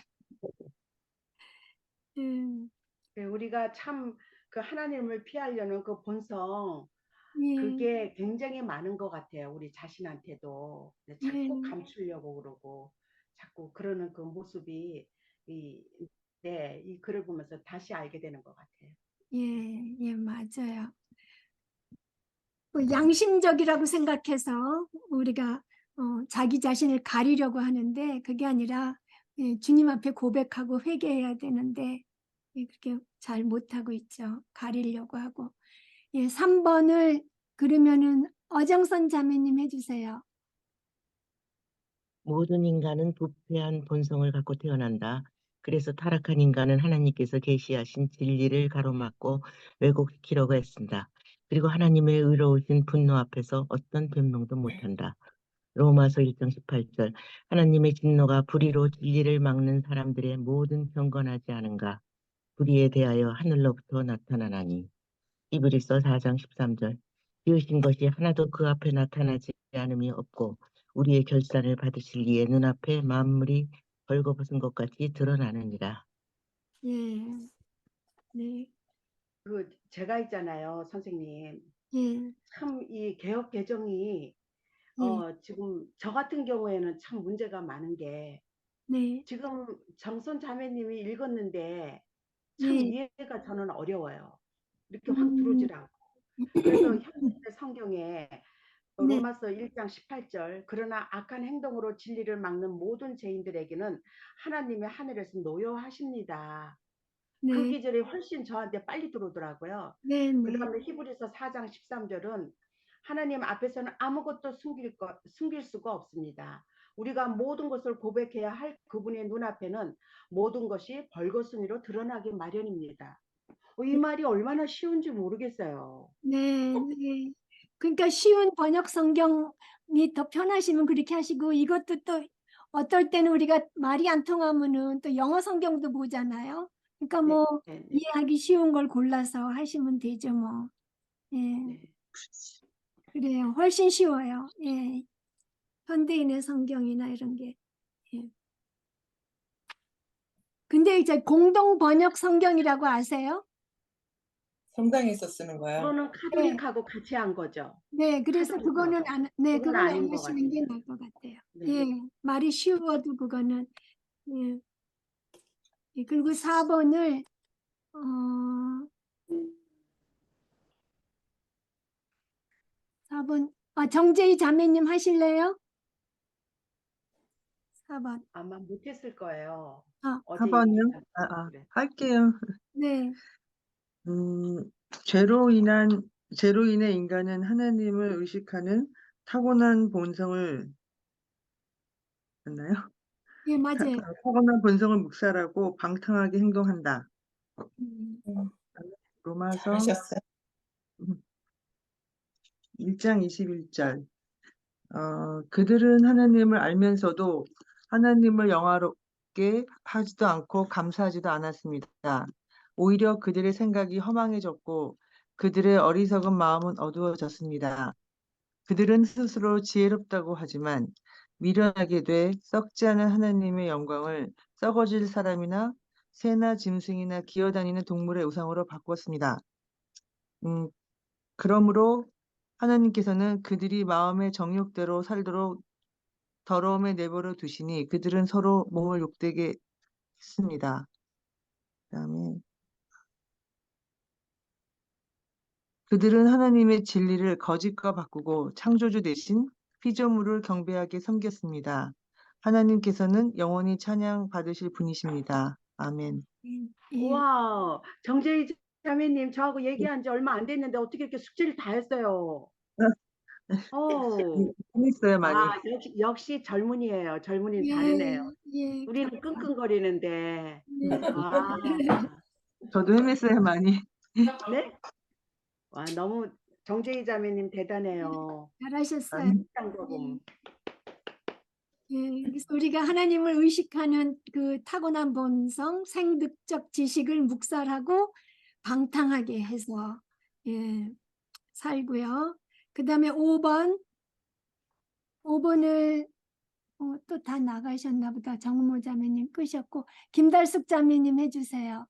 우리가 참 그 하나님을 피하려는 그 본성 예, 그게 굉장히 많은 것 같아요. 우리 자신한테도 자꾸 감추려고 그러고 자꾸 그러는 그 모습이 이 글을 보면서 다시 알게 되는 것 같아요. 예, 맞아요. 양심적이라고 생각해서 우리가 자기 자신을 가리려고 하는데 그게 아니라 주님 앞에 고백하고 회개해야 되는데 그렇게 잘 못하고 있죠. 가리려고 하고. 3번을 그러면은 어정선 자매님 해주세요. 모든 인간은 부패한 본성을 갖고 태어난다. 그래서 타락한 인간은 하나님께서 계시하신 진리를 가로막고 왜곡시키려고 했습니다. 그리고 하나님의 의로우신 분노 앞에서 어떤 변명도 못한다. 로마서 1장 18절 하나님의 진노가 불의로 진리를 막는 사람들의 모든 경건하지 않은가. 불의에 대하여 하늘로부터 나타나나니. 이브리서 4장 13절 지으신 것이 하나도 그 앞에 나타나지 않음이 없고 우리의 결산을 받으실 이의 눈앞에 만물이 벌거벗은 것 같이 드러나느니라. 예, 네, 제가 있잖아요, 선생님. 예, 참 이 개혁 개정이 지금 저 같은 경우에는 참 문제가 많은 게 네, 지금 정선 자매님이 읽었는데 참 예, 이해가 저는 어려워요. 이렇게 확 들어오질 않고. 그래서 현재 성경에 네, 로마서 1장 18절 그러나 악한 행동으로 진리를 막는 모든 죄인들에게는 하나님의 하늘에서 노여하십니다. 그 네, 기절이 훨씬 저한테 빨리 들어오더라고요. 네, 그 네, 다음에 히브리서 4장 13절은 하나님 앞에서는 아무것도 숨길 수가 없습니다. 우리가 모든 것을 고백해야 할 그분의 눈앞에는 모든 것이 벌거숭이로 드러나기 마련입니다. 이 말이 얼마나 쉬운지 모르겠어요. 네, 네. 그러니까 쉬운 번역 성경이 더 편하시면 그렇게 하시고 이것도 또 어떨 때는 우리가 말이 안 통하면은 또 영어 성경도 보잖아요. 그러니까 뭐 이해하기 쉬운 걸 골라서 하시면 되죠 뭐. 예, 그래요. 훨씬 쉬워요. 예, 현대인의 성경이나 이런 게. 예. 근데 이제 공동 번역 성경이라고 아세요? 성당에서 쓰는 거야. 그거는 카톨릭하고 같이 한 거죠. 네, 그래서 그거는 그건 안 아닌 것 하시는 게 같아요. 나을 것 같아요. 네. 예, 말이 쉬워도 그거는. 예. 예, 그리고 4번을 4번 정재희 자매님 하실래요? 4번. 아마 못했을 거예요. 아, 어제 4번요? 그래. 할게요. 네, 죄로 인한 죄로 인해 인간은 하나님을 의식하는 타고난 본성을 맞나요? 예, 맞아요. 타고난 본성을 묵살하고 방탕하게 행동한다. 음. 로마서 잘하셨어요. 1장 21절. 그들은 하나님을 알면서도 하나님을 영화롭게 하지도 않고 감사하지도 않았습니다. 오히려 그들의 생각이 허망해졌고 그들의 어리석은 마음은 어두워졌습니다. 그들은 스스로 지혜롭다고 하지만 미련하게 돼 썩지 않은 하나님의 영광을 썩어질 사람이나 새나 짐승이나 기어다니는 동물의 우상으로 바꿨습니다. 그러므로 하나님께서는 그들이 마음의 정욕대로 살도록 더러움에 내버려 두시니 그들은 서로 몸을 욕되게 했습니다. 그다음에 그들은 하나님의 진리를 거짓과 바꾸고 창조주 대신 피조물을 경배하게 섬겼습니다. 하나님께서는 영원히 찬양 받으실 분이십니다. 아멘. 우와, 정재희 자매님, 저하고 얘기한 지 얼마 안 됐는데 어떻게 이렇게 숙제를 다 했어요? 어, 재밌어요, 많이. 와, 역시 젊은이에요. 젊은이는 예, 다르네요. 예, 우리는 끙끙거리는데, 예. 와, 저도 헤맸어요, 많이. 네? 와, 너무 정재희 자매님 대단해요. 잘하셨어요. 짱조금. 예, 그래서 우리가 하나님을 의식하는 그 타고난 본성, 생득적 지식을 묵살하고 방탕하게 해서 살고요. 그 다음에 5번을 또 다 나가셨나 보다. 정모 자매님 끄셨고 김달숙 자매님 해주세요.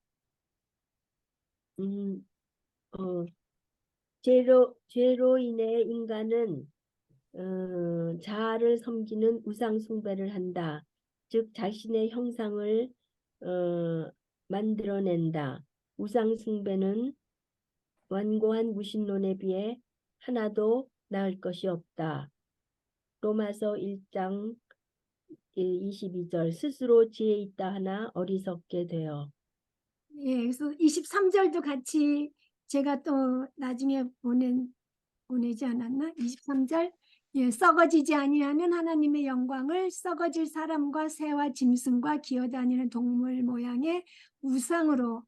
죄로 인해 인간은 자아를 섬기는 우상 숭배를 한다. 즉 자신의 형상을 만들어낸다. 우상 숭배는 완고한 무신론에 비해 하나도 나을 것이 없다. 로마서 1장 22절 스스로 지혜 있다 하나 어리석게 되어. 예, 그래서 23절도 같이 제가 또 나중에 보내지 않았나? 23절. 예, 썩어지지 아니하는 하나님의 영광을 썩어질 사람과 새와 짐승과 기어다니는 동물 모양의 우상으로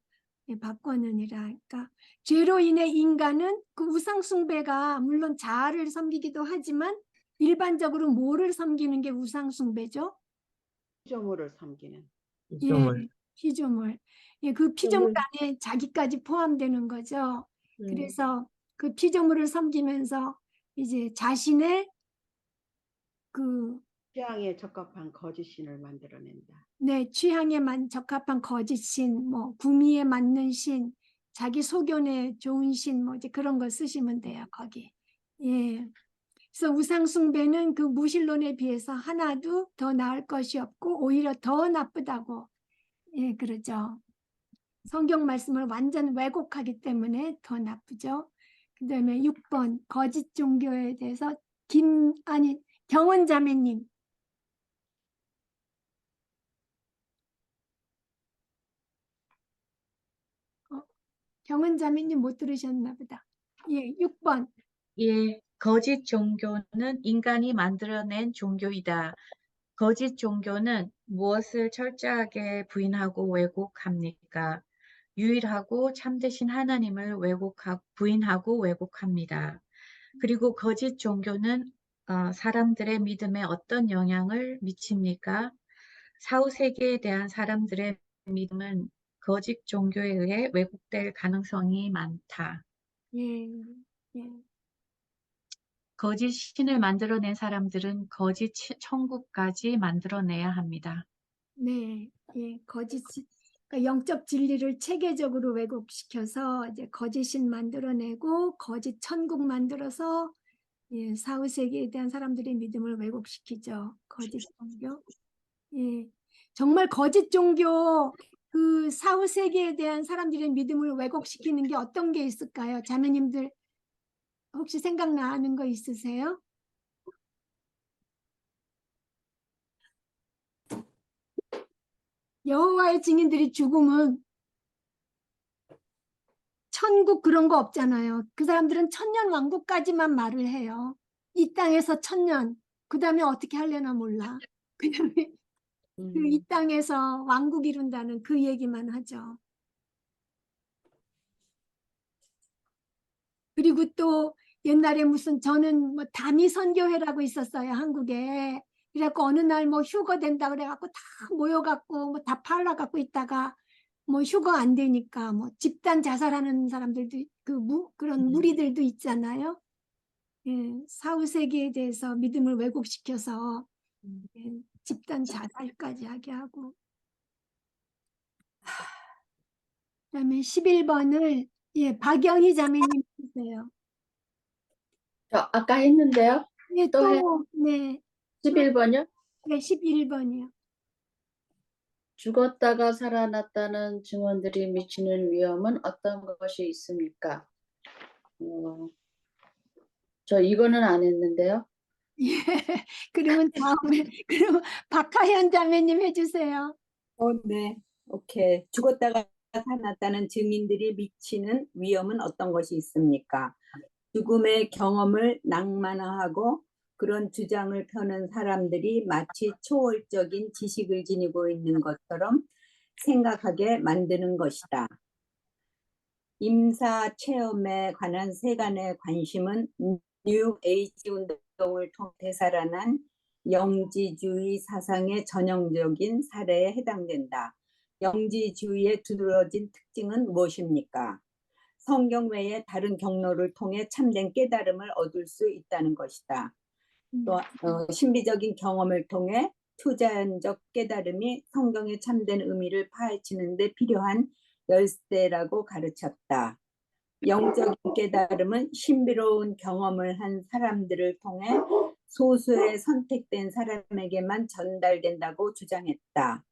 바꿨느니라. 그러니까 죄로 인해 인간은 그 우상 숭배가 물론 자아를 섬기기도 하지만 일반적으로 뭐를 섬기는 게 우상 숭배죠? 피조물을 섬기는. 예, 피조물. 예, 그 피조물 안에 자기까지 포함되는 거죠. 그래서 그 피조물을 섬기면서 이제 자신의 그 취향에 적합한 거짓신을 만들어낸다. 취향에 적합한 거짓신, 뭐 구미에 맞는 신, 자기 소견에 좋은 신, 뭐 이제 그런 거 쓰시면 돼요, 거기. 예. 그래서 우상 숭배는 그 무신론에 비해서 하나도 더 나을 것이 없고 오히려 더 나쁘다고 그러죠. 성경 말씀을 완전 왜곡하기 때문에 더 나쁘죠. 그 다음에 6번 거짓 종교에 대해서 경원 자매님. 경원 자매님 못 들으셨나 보다. 예, 6번. 예, 거짓 종교는 인간이 만들어낸 종교이다. 거짓 종교는 무엇을 철저하게 부인하고 왜곡합니까? 유일하고 참되신 하나님을 부인하고 왜곡합니다. 그리고 거짓 종교는 사람들의 믿음에 어떤 영향을 미칩니까? 사후세계에 대한 사람들의 믿음은 거짓 종교에 의해 왜곡될 가능성이 많다. 예, 예. 거짓 신을 만들어낸 사람들은 거짓 천국까지 만들어내야 합니다. 네, 예, 그러니까 영적 진리를 체계적으로 왜곡시켜서 이제 거짓신 만들어내고 거짓 천국 만들어서 사후세계에 대한 사람들의 믿음을 왜곡시키죠. 거짓 종교. 예, 정말 거짓 종교 그 사후세계에 대한 사람들의 믿음을 왜곡시키는 게 어떤 게 있을까요? 자매님들 혹시 생각나는 거 있으세요? 여호와의 증인들이 죽으면 천국 그런 거 없잖아요. 그 사람들은 천년 왕국까지만 말을 해요. 이 땅에서 천년. 그 다음에 어떻게 하려나 몰라. 그 다음에 이 땅에서 왕국 이룬다는 그 얘기만 하죠. 그리고 또 옛날에 무슨 저는 뭐 다미 선교회라고 있었어요, 한국에. 그래갖고 어느 날 뭐 휴거 된다 그래갖고 다 모여갖고 뭐 다 팔아갖고 있다가 뭐 휴거 안 되니까 뭐 집단 자살하는 사람들도 그런 무리들도 있잖아요. 예, 사후세계에 대해서 믿음을 왜곡시켜서 예, 집단 자살까지 하게 하고. 그다음에 11번을 예, 박영희 자매님 주세요. 저 아까 했는데요. 예, 또 해. 또 네. 11번이요? 네, 11번이요. 죽었다가 살아났다는 증언들이 미치는 위험은 어떤 것이 있습니까? 저 이거는 안 했는데요. 예, 그러면 다음에 그러면 박하현 자매님 해주세요. 네. 오케이. 죽었다가 살아났다는 증인들이 미치는 위험은 어떤 것이 있습니까? 죽음의 경험을 낭만화하고 그런 주장을 펴는 사람들이 마치 초월적인 지식을 지니고 있는 것처럼 생각하게 만드는 것이다. 임사 체험에 관한 세간의 관심은 뉴 에이지 운동을 통해 되살아난 영지주의 사상의 전형적인 사례에 해당된다. 영지주의의 두드러진 특징은 무엇입니까? 성경 외에 다른 경로를 통해 참된 깨달음을 얻을 수 있다는 것이다. 또 신비적인 경험을 통해 투자연적 깨달음이 성경의 참된 의미를 파헤치는 데 필요한 열쇠라고 가르쳤다. 영적인 깨달음은 신비로운 경험을 한 사람들을 통해 소수의 선택된 사람에게만 전달된다고 주장했다.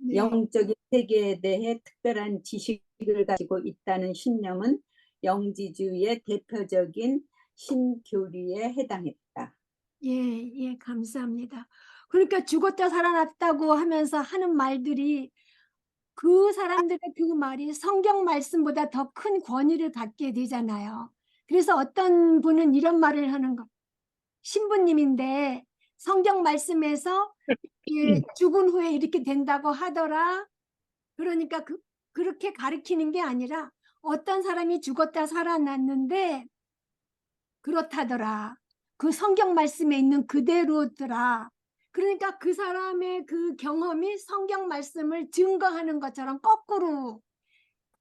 네. 영적인 세계에 대해 특별한 지식을 가지고 있다는 신념은 영지주의의 대표적인 신교리에 해당했다. 예, 예, 감사합니다. 그러니까 죽었다 살아났다고 하면서 하는 말들이 그 사람들의 그 말이 성경 말씀보다 더 큰 권위를 갖게 되잖아요. 그래서 어떤 분은 이런 말을 하는 거. 신부님인데 성경 말씀에서 예, 죽은 후에 이렇게 된다고 하더라. 그러니까 그렇게 가르치는 게 아니라 어떤 사람이 죽었다 살아났는데 그렇다더라. 그 성경 말씀에 있는 그대로더라. 그러니까 그 사람의 그 경험이 성경 말씀을 증거하는 것처럼 거꾸로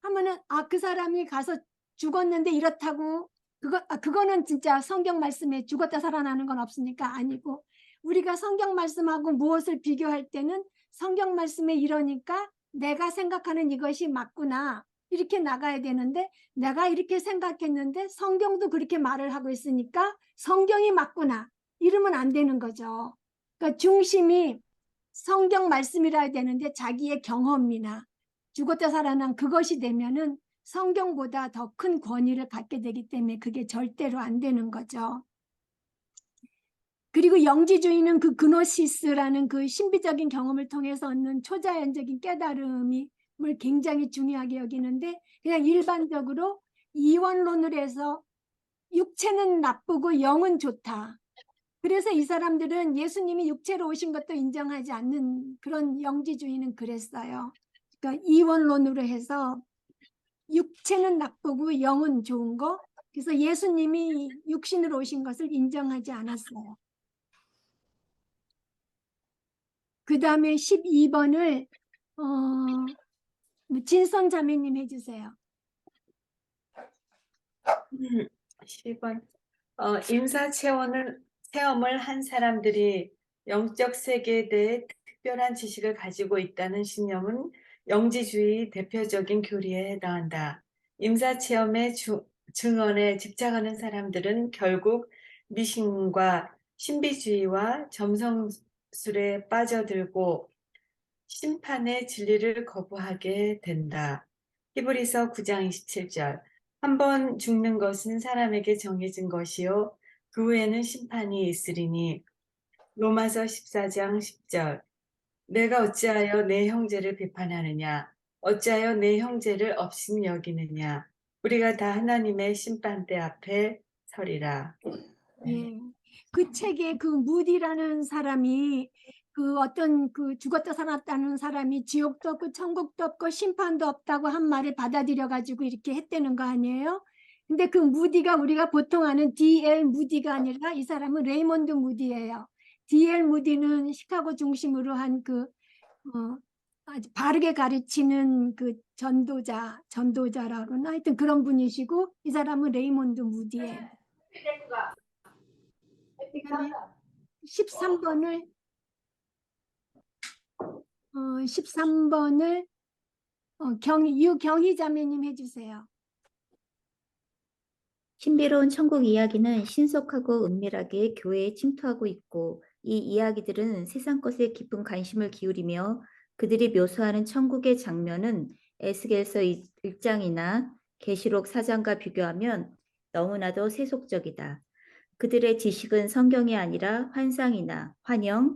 하면은 그 사람이 가서 죽었는데 이렇다고 그거는 진짜 성경 말씀에 죽었다 살아나는 건 없으니까 아니고 우리가 성경 말씀하고 무엇을 비교할 때는 성경 말씀에 이러니까 내가 생각하는 이것이 맞구나. 이렇게 나가야 되는데 내가 이렇게 생각했는데 성경도 그렇게 말을 하고 있으니까 성경이 맞구나. 이러면 안 되는 거죠. 그러니까 중심이 성경 말씀이라야 되는데 자기의 경험이나 죽었다 살아난 그것이 되면은 성경보다 더 큰 권위를 갖게 되기 때문에 그게 절대로 안 되는 거죠. 그리고 영지주의는 그 그노시스라는 그 신비적인 경험을 통해서 얻는 초자연적인 깨달음을 굉장히 중요하게 여기는데 그냥 일반적으로 이원론을 해서 육체는 나쁘고 영은 좋다. 그래서 이 사람들은 예수님이 육체로 오신 것도 인정하지 않는 그런 영지주의는 그랬어요. 그러니까 이원론으로 해서 육체는 나쁘고 영은 좋은 거. 그래서 예수님이 육신으로 오신 것을 인정하지 않았어요. 그 다음에 12번을 진성 자매님 해주세요. 10번. 임사 체험을 한 사람들이 영적 세계에 대해 특별한 지식을 가지고 있다는 신념은 영지주의 대표적인 교리에 해당한다. 임사 체험의 증언에 집착하는 사람들은 결국 미신과 신비주의와 점성술에 빠져들고 심판의 진리를 거부하게 된다. 히브리서 9장 27절. 한 번 죽는 것은 사람에게 정해진 것이요 그 후에는 심판이 있으리니. 로마서 14장 10절. 내가 어찌하여 내 형제를 비판하느냐 어찌하여 내 형제를 업심 여기느냐. 우리가 다 하나님의 심판대 앞에 서리라. 예. 그 책에 그 무디라는 사람이 그 어떤 그 죽었다 살았다는 사람이 지옥도 없고 천국도 없고 심판도 없다고 한 말을 받아들여 가지고 이렇게 했다는 거 아니에요? 근데 그 무디가 우리가 보통 아는 D.L. 무디가 아니라 이 사람은 레이몬드 무디예요. D.L. 무디는 시카고 중심으로 한 그 아주 바르게 가르치는 그 전도자라고 그러나 하여튼 그런 분이시고 이 사람은 레이몬드 무디예요. 13번을 13번을 유경희 자매님 해주세요. 신비로운 천국 이야기는 신속하고 은밀하게 교회에 침투하고 있고 이 이야기들은 세상 것에 깊은 관심을 기울이며 그들이 묘사하는 천국의 장면은 에스겔서 1장이나 계시록 4장과 비교하면 너무나도 세속적이다. 그들의 지식은 성경이 아니라 환상이나 환영을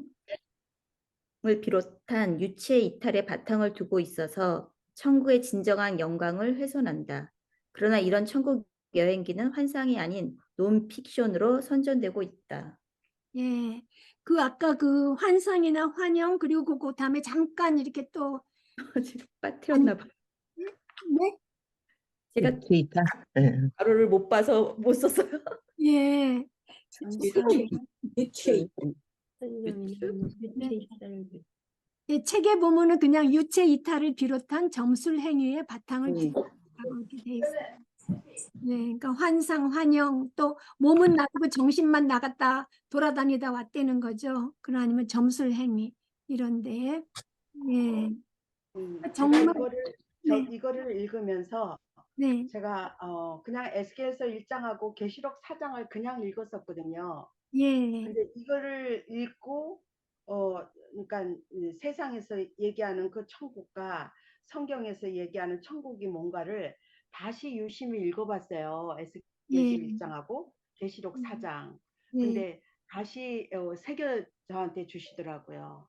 비롯한 유체 이탈의 바탕을 두고 있어서 천국의 진정한 영광을 훼손한다. 그러나 이런 천국 여행기는 환상이 아닌 논픽션으로 선전되고 있다. 예, 그 아까 그 환상이나 환영 그리고 그 다음에 잠깐 이렇게 또 지금 빠뜨렸나 봐. 네? 제가 트위터. 가로를 못 봐서 못 썼어요. 예. 유체 예, 책에 보면은 그냥 유체 이탈을 비롯한 점술 행위의 바탕을 두고 이렇게 돼 있어요. 네, 그러니까 환상, 환영, 또 몸은 나가고 정신만 나갔다 돌아다니다 왔다는 거죠. 그러 아니면 점술 행위 이런데, 예, 제가 정말 이거를 읽으면서 네, 제가 그냥 에스겔서 1장하고 계시록 4장을 그냥 읽었었거든요. 예, 근데 이거를 읽고 그러니까 세상에서 얘기하는 그 천국과 성경에서 얘기하는 천국이 뭔가를 다시 유심히 읽어봤어요. 에스겔서 예, 1장하고 계시록 4장. 예, 근데 다시 새겨 저한테 주시더라고요.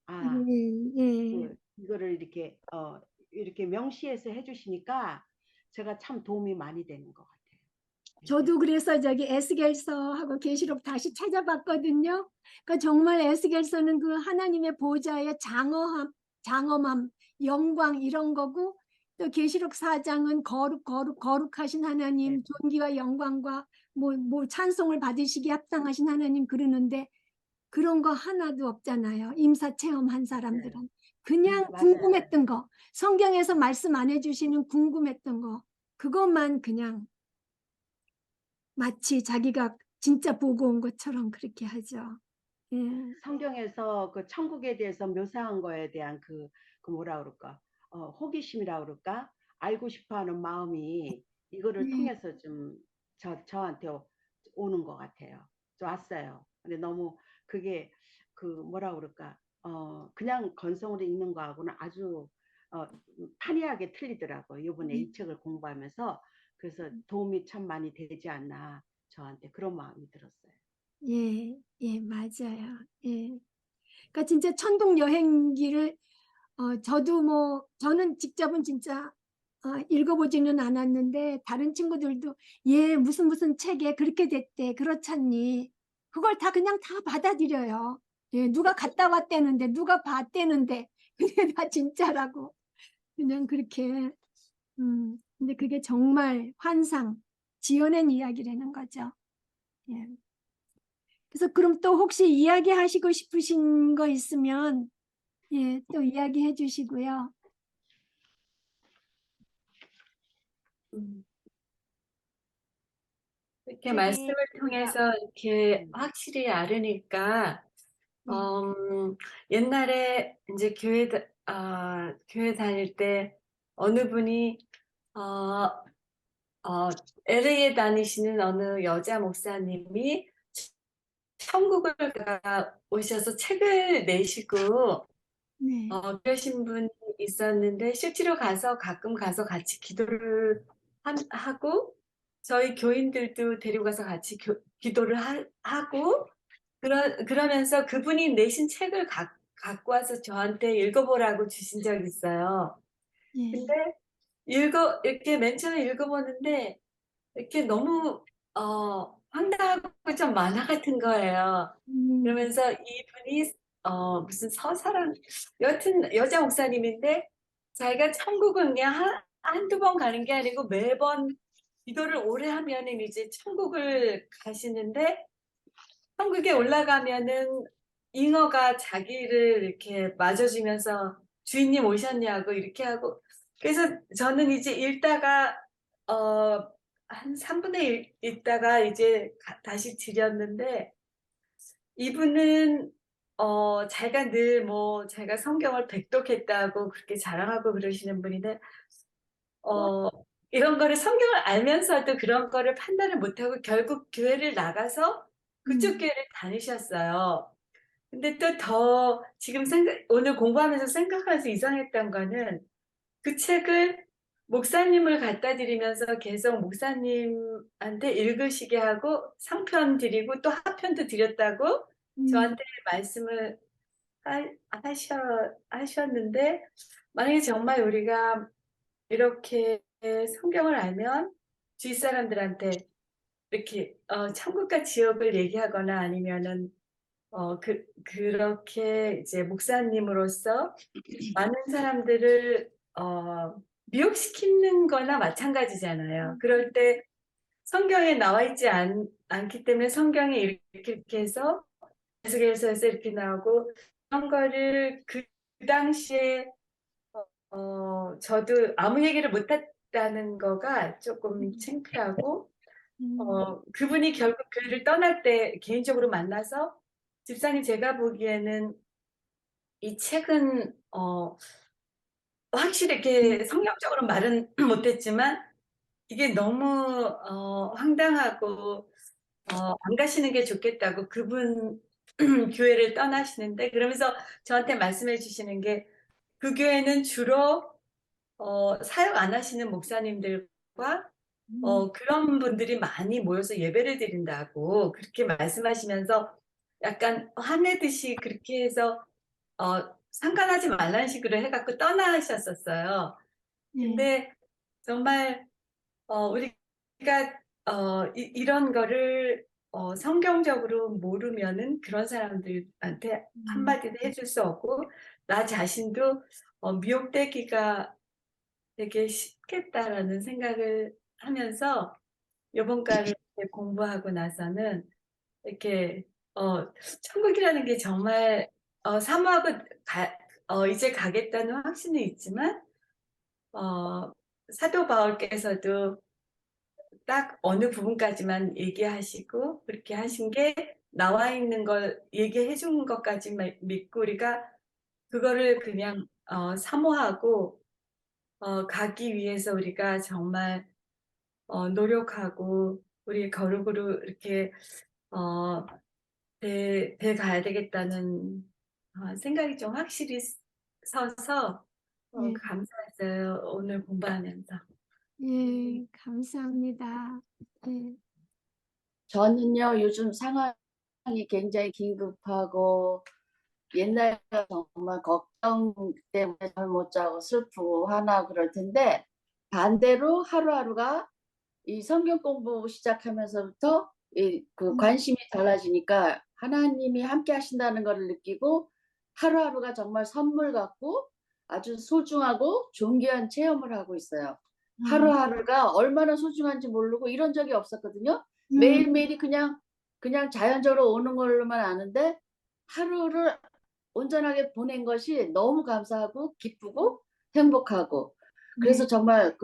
예. 이거를 이렇게 명시해서 해주시니까 제가 참 도움이 많이 되는 것 같아요. 저도 그래서 저기 에스겔서하고 계시록 다시 찾아봤거든요. 그러니까 정말 에스겔서는 그 하나님의 보좌의 장엄함, 영광 이런 거고 또 계시록 4장은 거룩하신 하나님, 존귀와 영광과 뭐 찬송을 받으시기 합당하신 하나님 그러는데 그런 거 하나도 없잖아요. 임사 체험한 사람들은. 그냥 궁금했던 거, 성경에서 말씀 안 해주시는 궁금했던 거, 그것만 그냥 마치 자기가 진짜 보고 온 것처럼 그렇게 하죠. 예. 성경에서 그 천국에 대해서 묘사한 거에 대한 그 뭐라 그럴까, 호기심이라 그럴까, 알고 싶어하는 마음이 이거를 통해서 좀 저한테 오는 것 같아요. 왔어요. 근데 너무 그게 그 뭐라 그럴까, 그냥 건성으로 읽는 거하고는 아주 판이하게 틀리더라고요. 이번에 이 책을 공부하면서. 그래서 도움이 참 많이 되지 않나 저한테 그런 마음이 들었어요. 예, 예, 맞아요. 예. 그러니까 진짜 천국 여행기를 저는 직접은 진짜 읽어보지는 않았는데 다른 친구들도 무슨 책에 그렇게 됐대, 그렇잖니. 그걸 다 그냥 다 받아들여요. 예, 누가 갔다 왔대는데, 누가 봤대는데, 그게 다 진짜라고. 그냥 그렇게. 근데 그게 정말 환상, 지어낸 이야기라는 거죠. 예. 그래서 그럼 또 혹시 이야기하시고 싶으신 거 있으면 예, 또 이야기해 주시고요. 이렇게 말씀을 통해서 이렇게 확실히 알으니까 옛날에 이제 교회 다닐 때 어느 분이 LA에 다니시는 어느 여자 목사님이 천국을 오셔서 책을 내시고 그러신 분이 있었는데 실제로 가끔 가서 같이 기도를 하고 저희 교인들도 데리고 가서 같이 기도를 하고 그러면서 그분이 내신 책을 갖고 와서 저한테 읽어보라고 주신 적이 있어요. 근데 이렇게 맨 처음에 읽어보는데 이렇게 너무 황당하고 좀 만화 같은 거예요. 그러면서 이분이 무슨 서사랑 여튼 여자 목사님인데 자기가 천국은 그냥 한두 번 가는 게 아니고 매번 기도를 오래 하면은 이제 천국을 가시는데 천국에 올라가면은 잉어가 자기를 이렇게 맞아주면서 주인님 오셨냐고 이렇게 하고 그래서 저는 이제 읽다가 한 3분의 1 읽다가 이제 다시 드렸는데 이분은 자기가 늘 뭐 자기가 성경을 백독했다고 그렇게 자랑하고 그러시는 분인데 이런 거를 성경을 알면서도 그런 거를 판단을 못하고 결국 교회를 나가서 그쪽 교회를 다니셨어요. 근데 또 더 지금 오늘 공부하면서 생각하면서 이상했던 거는 그 책을 목사님을 갖다 드리면서 계속 목사님한테 읽으시게 하고 상편 드리고 또 하편도 드렸다고 저한테 말씀을 하셨는데 만약에 정말 우리가 이렇게 성경을 알면 주위 사람들한테 이렇게 천국과 지옥을 얘기하거나 아니면은 그렇게 이제 목사님으로서 많은 사람들을 미혹시키는 거나 마찬가지잖아요. 그럴 때 성경에 나와 있지 않기 때문에 성경에 이렇게 해서 계속해서 이렇게 나오고 그런 거를 그 당시에 저도 아무 얘기를 못했다는 거가 조금 창피하고 그분이 결국 교회를 떠날 때 개인적으로 만나서 집사님 제가 보기에는 이 책은 확실히 이렇게 성경적으로 말은 못했지만 이게 너무 황당하고 안 가시는 게 좋겠다고 그분 교회를 떠나시는데 그러면서 저한테 말씀해 주시는 게 그 교회는 주로 사역 안 하시는 목사님들과 그런 분들이 많이 모여서 예배를 드린다고 그렇게 말씀하시면서 약간 화내듯이 그렇게 해서 상관하지 말라는 식으로 해갖고 떠나셨었어요. 근데 정말 우리가 이런 거를 성경적으로 모르면은 그런 사람들한테 한마디도 해줄 수 없고 나 자신도 미혹되기가 되게 쉽겠다라는 생각을 하면서 이번까를 공부하고 나서는 이렇게 천국이라는 게 정말 사모하고 이제 가겠다는 확신은 있지만 사도 바울께서도 딱 어느 부분까지만 얘기하시고 그렇게 하신 게 나와 있는 걸 얘기해 준 것까지만 믿고 우리가 그거를 그냥 사모하고 가기 위해서 우리가 정말 노력하고 우리 거룩으로 이렇게 돼 가야 되겠다는 생각이 좀 확실히 서서 감사했어요. 오늘 공부하면서. 예, 감사합니다. 예. 저는요, 요즘 상황이 굉장히 긴급하고 옛날에 정말 걱정 때문에 잠 못 자고 슬프고 화나고 그럴 텐데 반대로 하루하루가 이 성경 공부 시작하면서부터 그 관심이 달라지니까 하나님이 함께 하신다는 것을 느끼고 하루하루가 정말 선물 같고 아주 소중하고 존귀한 체험을 하고 있어요. 하루하루가 얼마나 소중한지 모르고 이런 적이 없었거든요. 매일매일이 그냥 자연적으로 오는 걸로만 아는데 하루를 온전하게 보낸 것이 너무 감사하고 기쁘고 행복하고 그래서 정말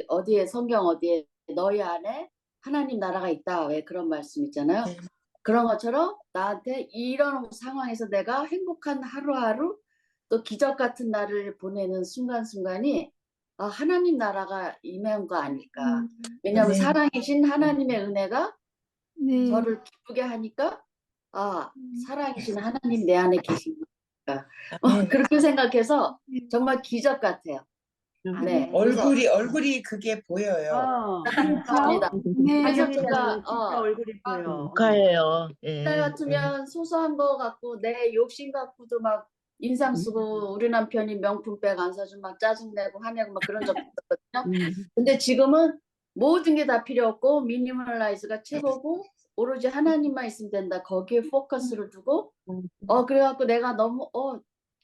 어디에 성경 어디에 너희 안에 하나님 나라가 있다 왜 그런 말씀 있잖아요. 그런 것처럼 나한테 이런 상황에서 내가 행복한 하루하루 또 기적 같은 날을 보내는 순간순간이 하나님 나라가 임한 거 아닐까. 왜냐하면 사랑이신 하나님의 은혜가 저를 기쁘게 하니까 사랑이신 하나님 내 안에 계시니까 그렇게 생각해서 정말 기적 같아요. 네. 얼굴이 그게 보여요. 감사합니다. 그래서 제가 진짜 얼굴이 보여. 축하해요. 옛날 같으면 소소한 거 갖고 내 욕심 갖고도 막 인상 쓰고 우리 남편이 명품백 안 사주면 막 짜증내고 화내고 막 그런 적 있었거든요. 근데 지금은 모든 게 다 필요 없고 미니멀라이즈가 최고고 오로지 하나님만 있으면 된다. 거기에 포커스를 두고 그래갖고 내가 너무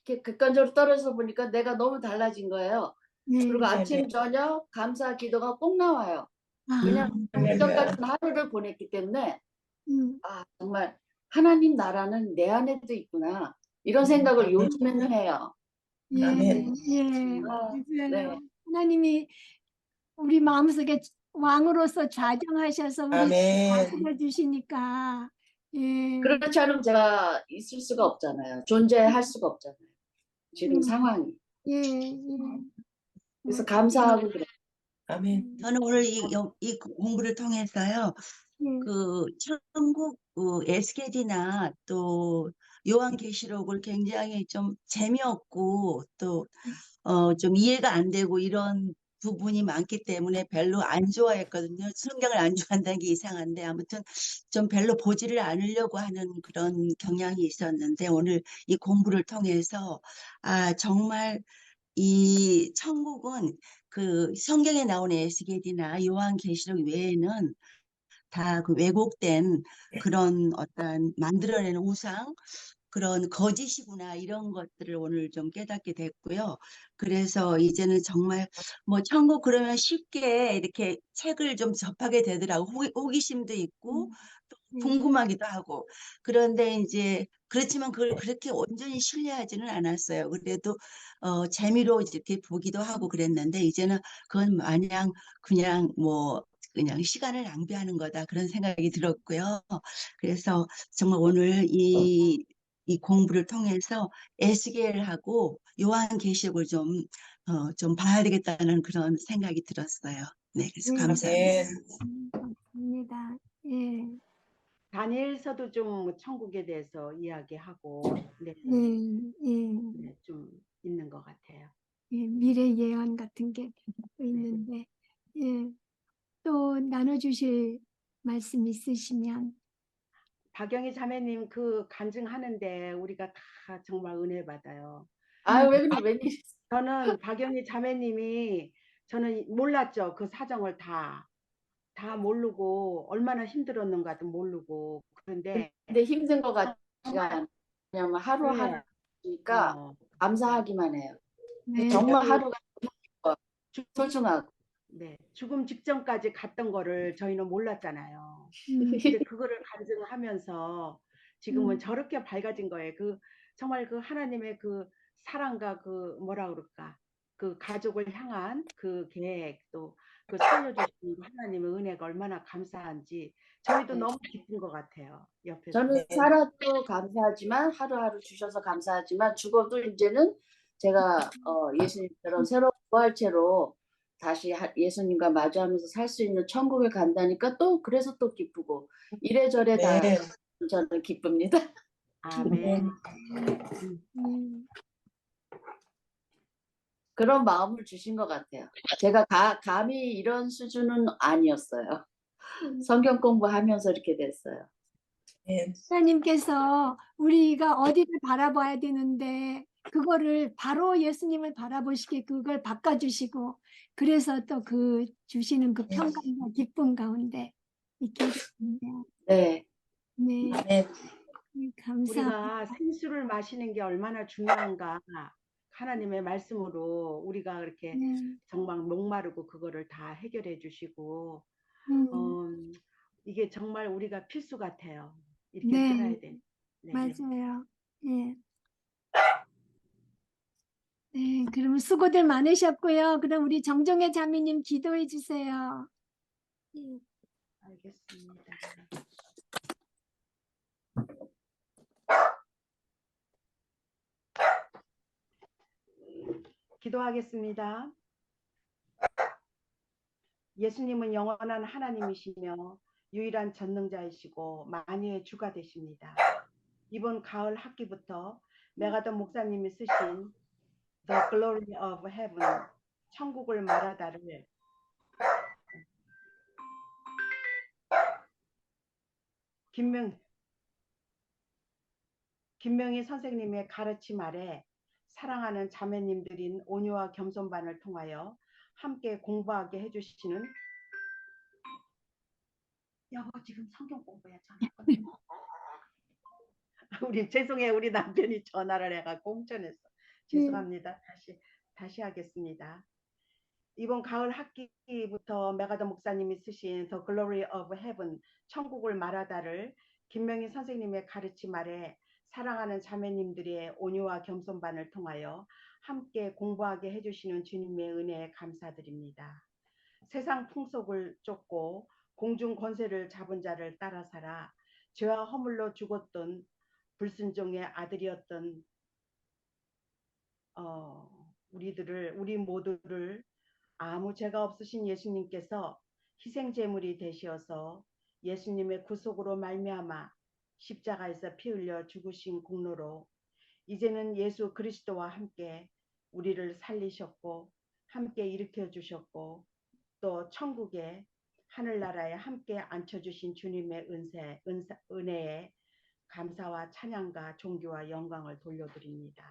이렇게 객관적으로 떨어져서 보니까 내가 너무 달라진 거예요. 그리고 아침 저녁 감사 기도가 꼭 나와요. 왜냐하면 그전 같은 하루를 보냈기 때문에 정말 하나님 나라는 내 안에도 있구나 이런 생각을 요즘에는 해요. 예, 예, 네. 맞아요. 하나님이 우리 마음속에 왕으로서 좌정하셔서 우리 아멘. 다스려 주시니까 예, 그렇지 않으면 제가 있을 수가 없잖아요. 존재할 수가 없잖아요. 지금 상황이. 예, 예. 그래서 감사하고 그래요. 아멘. 저는 오늘 이 공부를 통해서요, 그 천국 에스겔이나 또 요한계시록을 굉장히 좀 재미없고 또 좀 이해가 안 되고 이런 부분이 많기 때문에 별로 안 좋아했거든요. 성경을 안 좋아한다는 게 이상한데 아무튼 좀 별로 보지를 않으려고 하는 그런 경향이 있었는데 오늘 이 공부를 통해서 정말 이 천국은 그 성경에 나오는 에스겔이나 요한계시록 외에는 다 그 왜곡된 그런 어떤 만들어내는 우상 그런 거짓이구나 이런 것들을 오늘 좀 깨닫게 됐고요. 그래서 이제는 정말 뭐 천국 그러면 쉽게 이렇게 책을 좀 접하게 되더라고. 호기심도 있고 또 궁금하기도 하고. 그런데 이제 그렇지만 그걸 그렇게 온전히 신뢰하지는 않았어요. 그래도 재미로 이렇게 보기도 하고 그랬는데 이제는 그건 마냥 그냥 뭐 그냥 시간을 낭비하는 거다 그런 생각이 들었고요. 그래서 정말 오늘 이 공부를 통해서 에스겔하고 요한계시록을 좀 봐야 되겠다는 그런 생각이 들었어요. 네, 그래서 감사합니다. 감사합니다. 예, 다니엘서도 좀 천국에 대해서 이야기하고 네, 네, 좀 있는 것 같아요. 예, 미래 예언 같은 게 있는데 예, 또 나눠주실 말씀 있으시면 박영희 자매님 그 간증하는데 우리가 다 정말 은혜 받아요. 웬일. 저는 박영희 자매님이 저는 몰랐죠. 그 사정을 다 모르고 얼마나 힘들었는가도 모르고 그런데 근데 힘든 것 같지가 정말 않아요. 왜냐면 하루하루니까 어, 감사하기만 해요. 네. 정말 그 하루가 소중하고. 네, 죽음 직전까지 갔던 거를 저희는 몰랐잖아요. 근데 그거를 간증하면서 지금은 저렇게 밝아진 거예요. 그 정말 그 하나님의 그 사랑과 그 뭐라 그럴까 그 가족을 향한 그 계획 또 그 살려주신 하나님의 은혜가 얼마나 감사한지 저희도 너무 기쁜 것 같아요. 옆에서. 저는 살아도 감사하지만 하루하루 주셔서 감사하지만 죽어도 이제는 제가 예수님처럼 새로운 부활체로 다시 예수님과 마주하면서 살 수 있는 천국에 간다니까 또 그래서 또 기쁘고 이래저래 다 저는 기쁩니다. 아멘. 그런 마음을 주신 것 같아요. 제가 감히 이런 수준은 아니었어요. 성경 공부하면서 이렇게 됐어요. 하나님께서 우리가 어디를 바라봐야 되는데 그거를 바로 예수님을 바라보시게 그걸 바꿔주시고 그래서 또 그 주시는 그 평강과 기쁨 가운데 있게 됐네요. 네. 네. 감사합니다. 우리가 생수를 마시는 게 얼마나 중요한가 하나님의 말씀으로 우리가 그렇게 정말 목마르고 그거를 다 해결해 주시고 이게 정말 우리가 필수 같아요. 이렇게 네. 살아야 돼. 네. 맞아요. 예. 네, 그럼 수고들 많으셨고요. 그럼 우리 정정혜 자매님 기도해 주세요. 알겠습니다. 기도하겠습니다. 예수님은 영원한 하나님이시며 유일한 전능자이시고 만유의 주가 되십니다. 이번 가을 학기부터 메가더 목사님이 쓰신 The Glory of Heaven, 천국을 말하다를 김명희 선생님의 가르침 아래 사랑하는 자매님들인 온유와 겸손반을 통하여 함께 공부하게 해주시는 여보 지금 성경 공부야 전화 끊어. 우리 죄송해 우리 남편이 전화를 해갖고 공천했어. 죄송합니다. 다시 하겠습니다. 이번 가을 학기부터 메가더 목사님이 쓰신 The Glory of Heaven 천국을 말하다를 김명희 선생님의 가르침 아래 사랑하는 자매님들의 온유와 겸손반을 통하여 함께 공부하게 해주시는 주님의 은혜에 감사드립니다. 세상 풍속을 쫓고 공중 권세를 잡은 자를 따라 살아 죄와 허물로 죽었던 불순종의 아들이었던 우리 모두를 아무 죄가 없으신 예수님께서 희생제물이 되시어서 예수님의 구속으로 말미암아 십자가에서 피 흘려 죽으신 공로로 이제는 예수 그리스도와 함께 우리를 살리셨고 함께 일으켜 주셨고 또 천국의 하늘나라에 함께 앉혀주신 주님의 은혜에 감사와 찬양과 존귀와 영광을 돌려드립니다.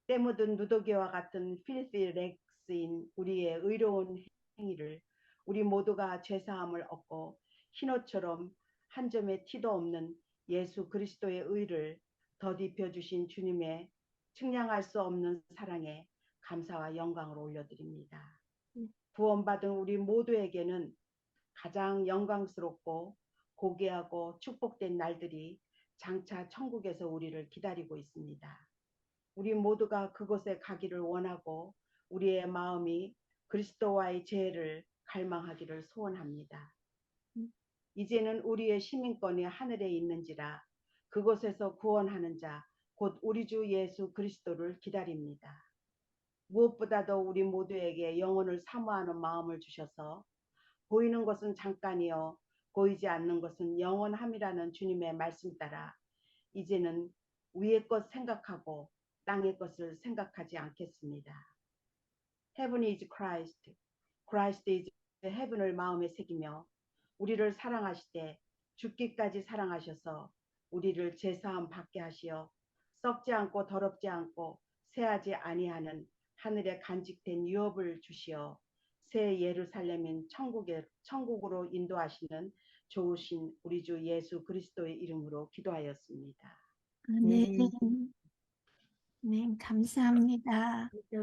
때 묻은 누더기와 같은 필시 렉스인 우리의 의로운 행위를 우리 모두가 죄사함을 얻고 흰옷처럼 한 점의 티도 없는 예수 그리스도의 의를 덧입혀 주신 주님의 측량할 수 없는 사랑에 감사와 영광을 올려드립니다. 구원받은 우리 모두에게는 가장 영광스럽고 고귀하고 축복된 날들이 장차 천국에서 우리를 기다리고 있습니다. 우리 모두가 그곳에 가기를 원하고 우리의 마음이 그리스도와의 재회를 갈망하기를 소원합니다. 이제는 우리의 시민권이 하늘에 있는지라 그곳에서 구원하는 자 곧 우리 주 예수 그리스도를 기다립니다. 무엇보다도 우리 모두에게 영혼을 사모하는 마음을 주셔서 보이는 것은 잠깐이요 보이지 않는 것은 영원함이라는 주님의 말씀 따라 이제는 위의 것 생각하고 땅의 것을 생각하지 않겠습니다. Heaven is Christ, Christ is heaven을 마음에 새기며 우리를 사랑하시되 죽기까지 사랑하셔서 우리를 제사함 받게 하시어 썩지 않고 더럽지 않고 새하지 아니하는 하늘에 간직된 유업을 주시어 새 예루살렘인 천국으로 인도하시는 좋으신 우리 주 예수 그리스도의 이름으로 기도하였습니다. 아멘. 네, 감사합니다.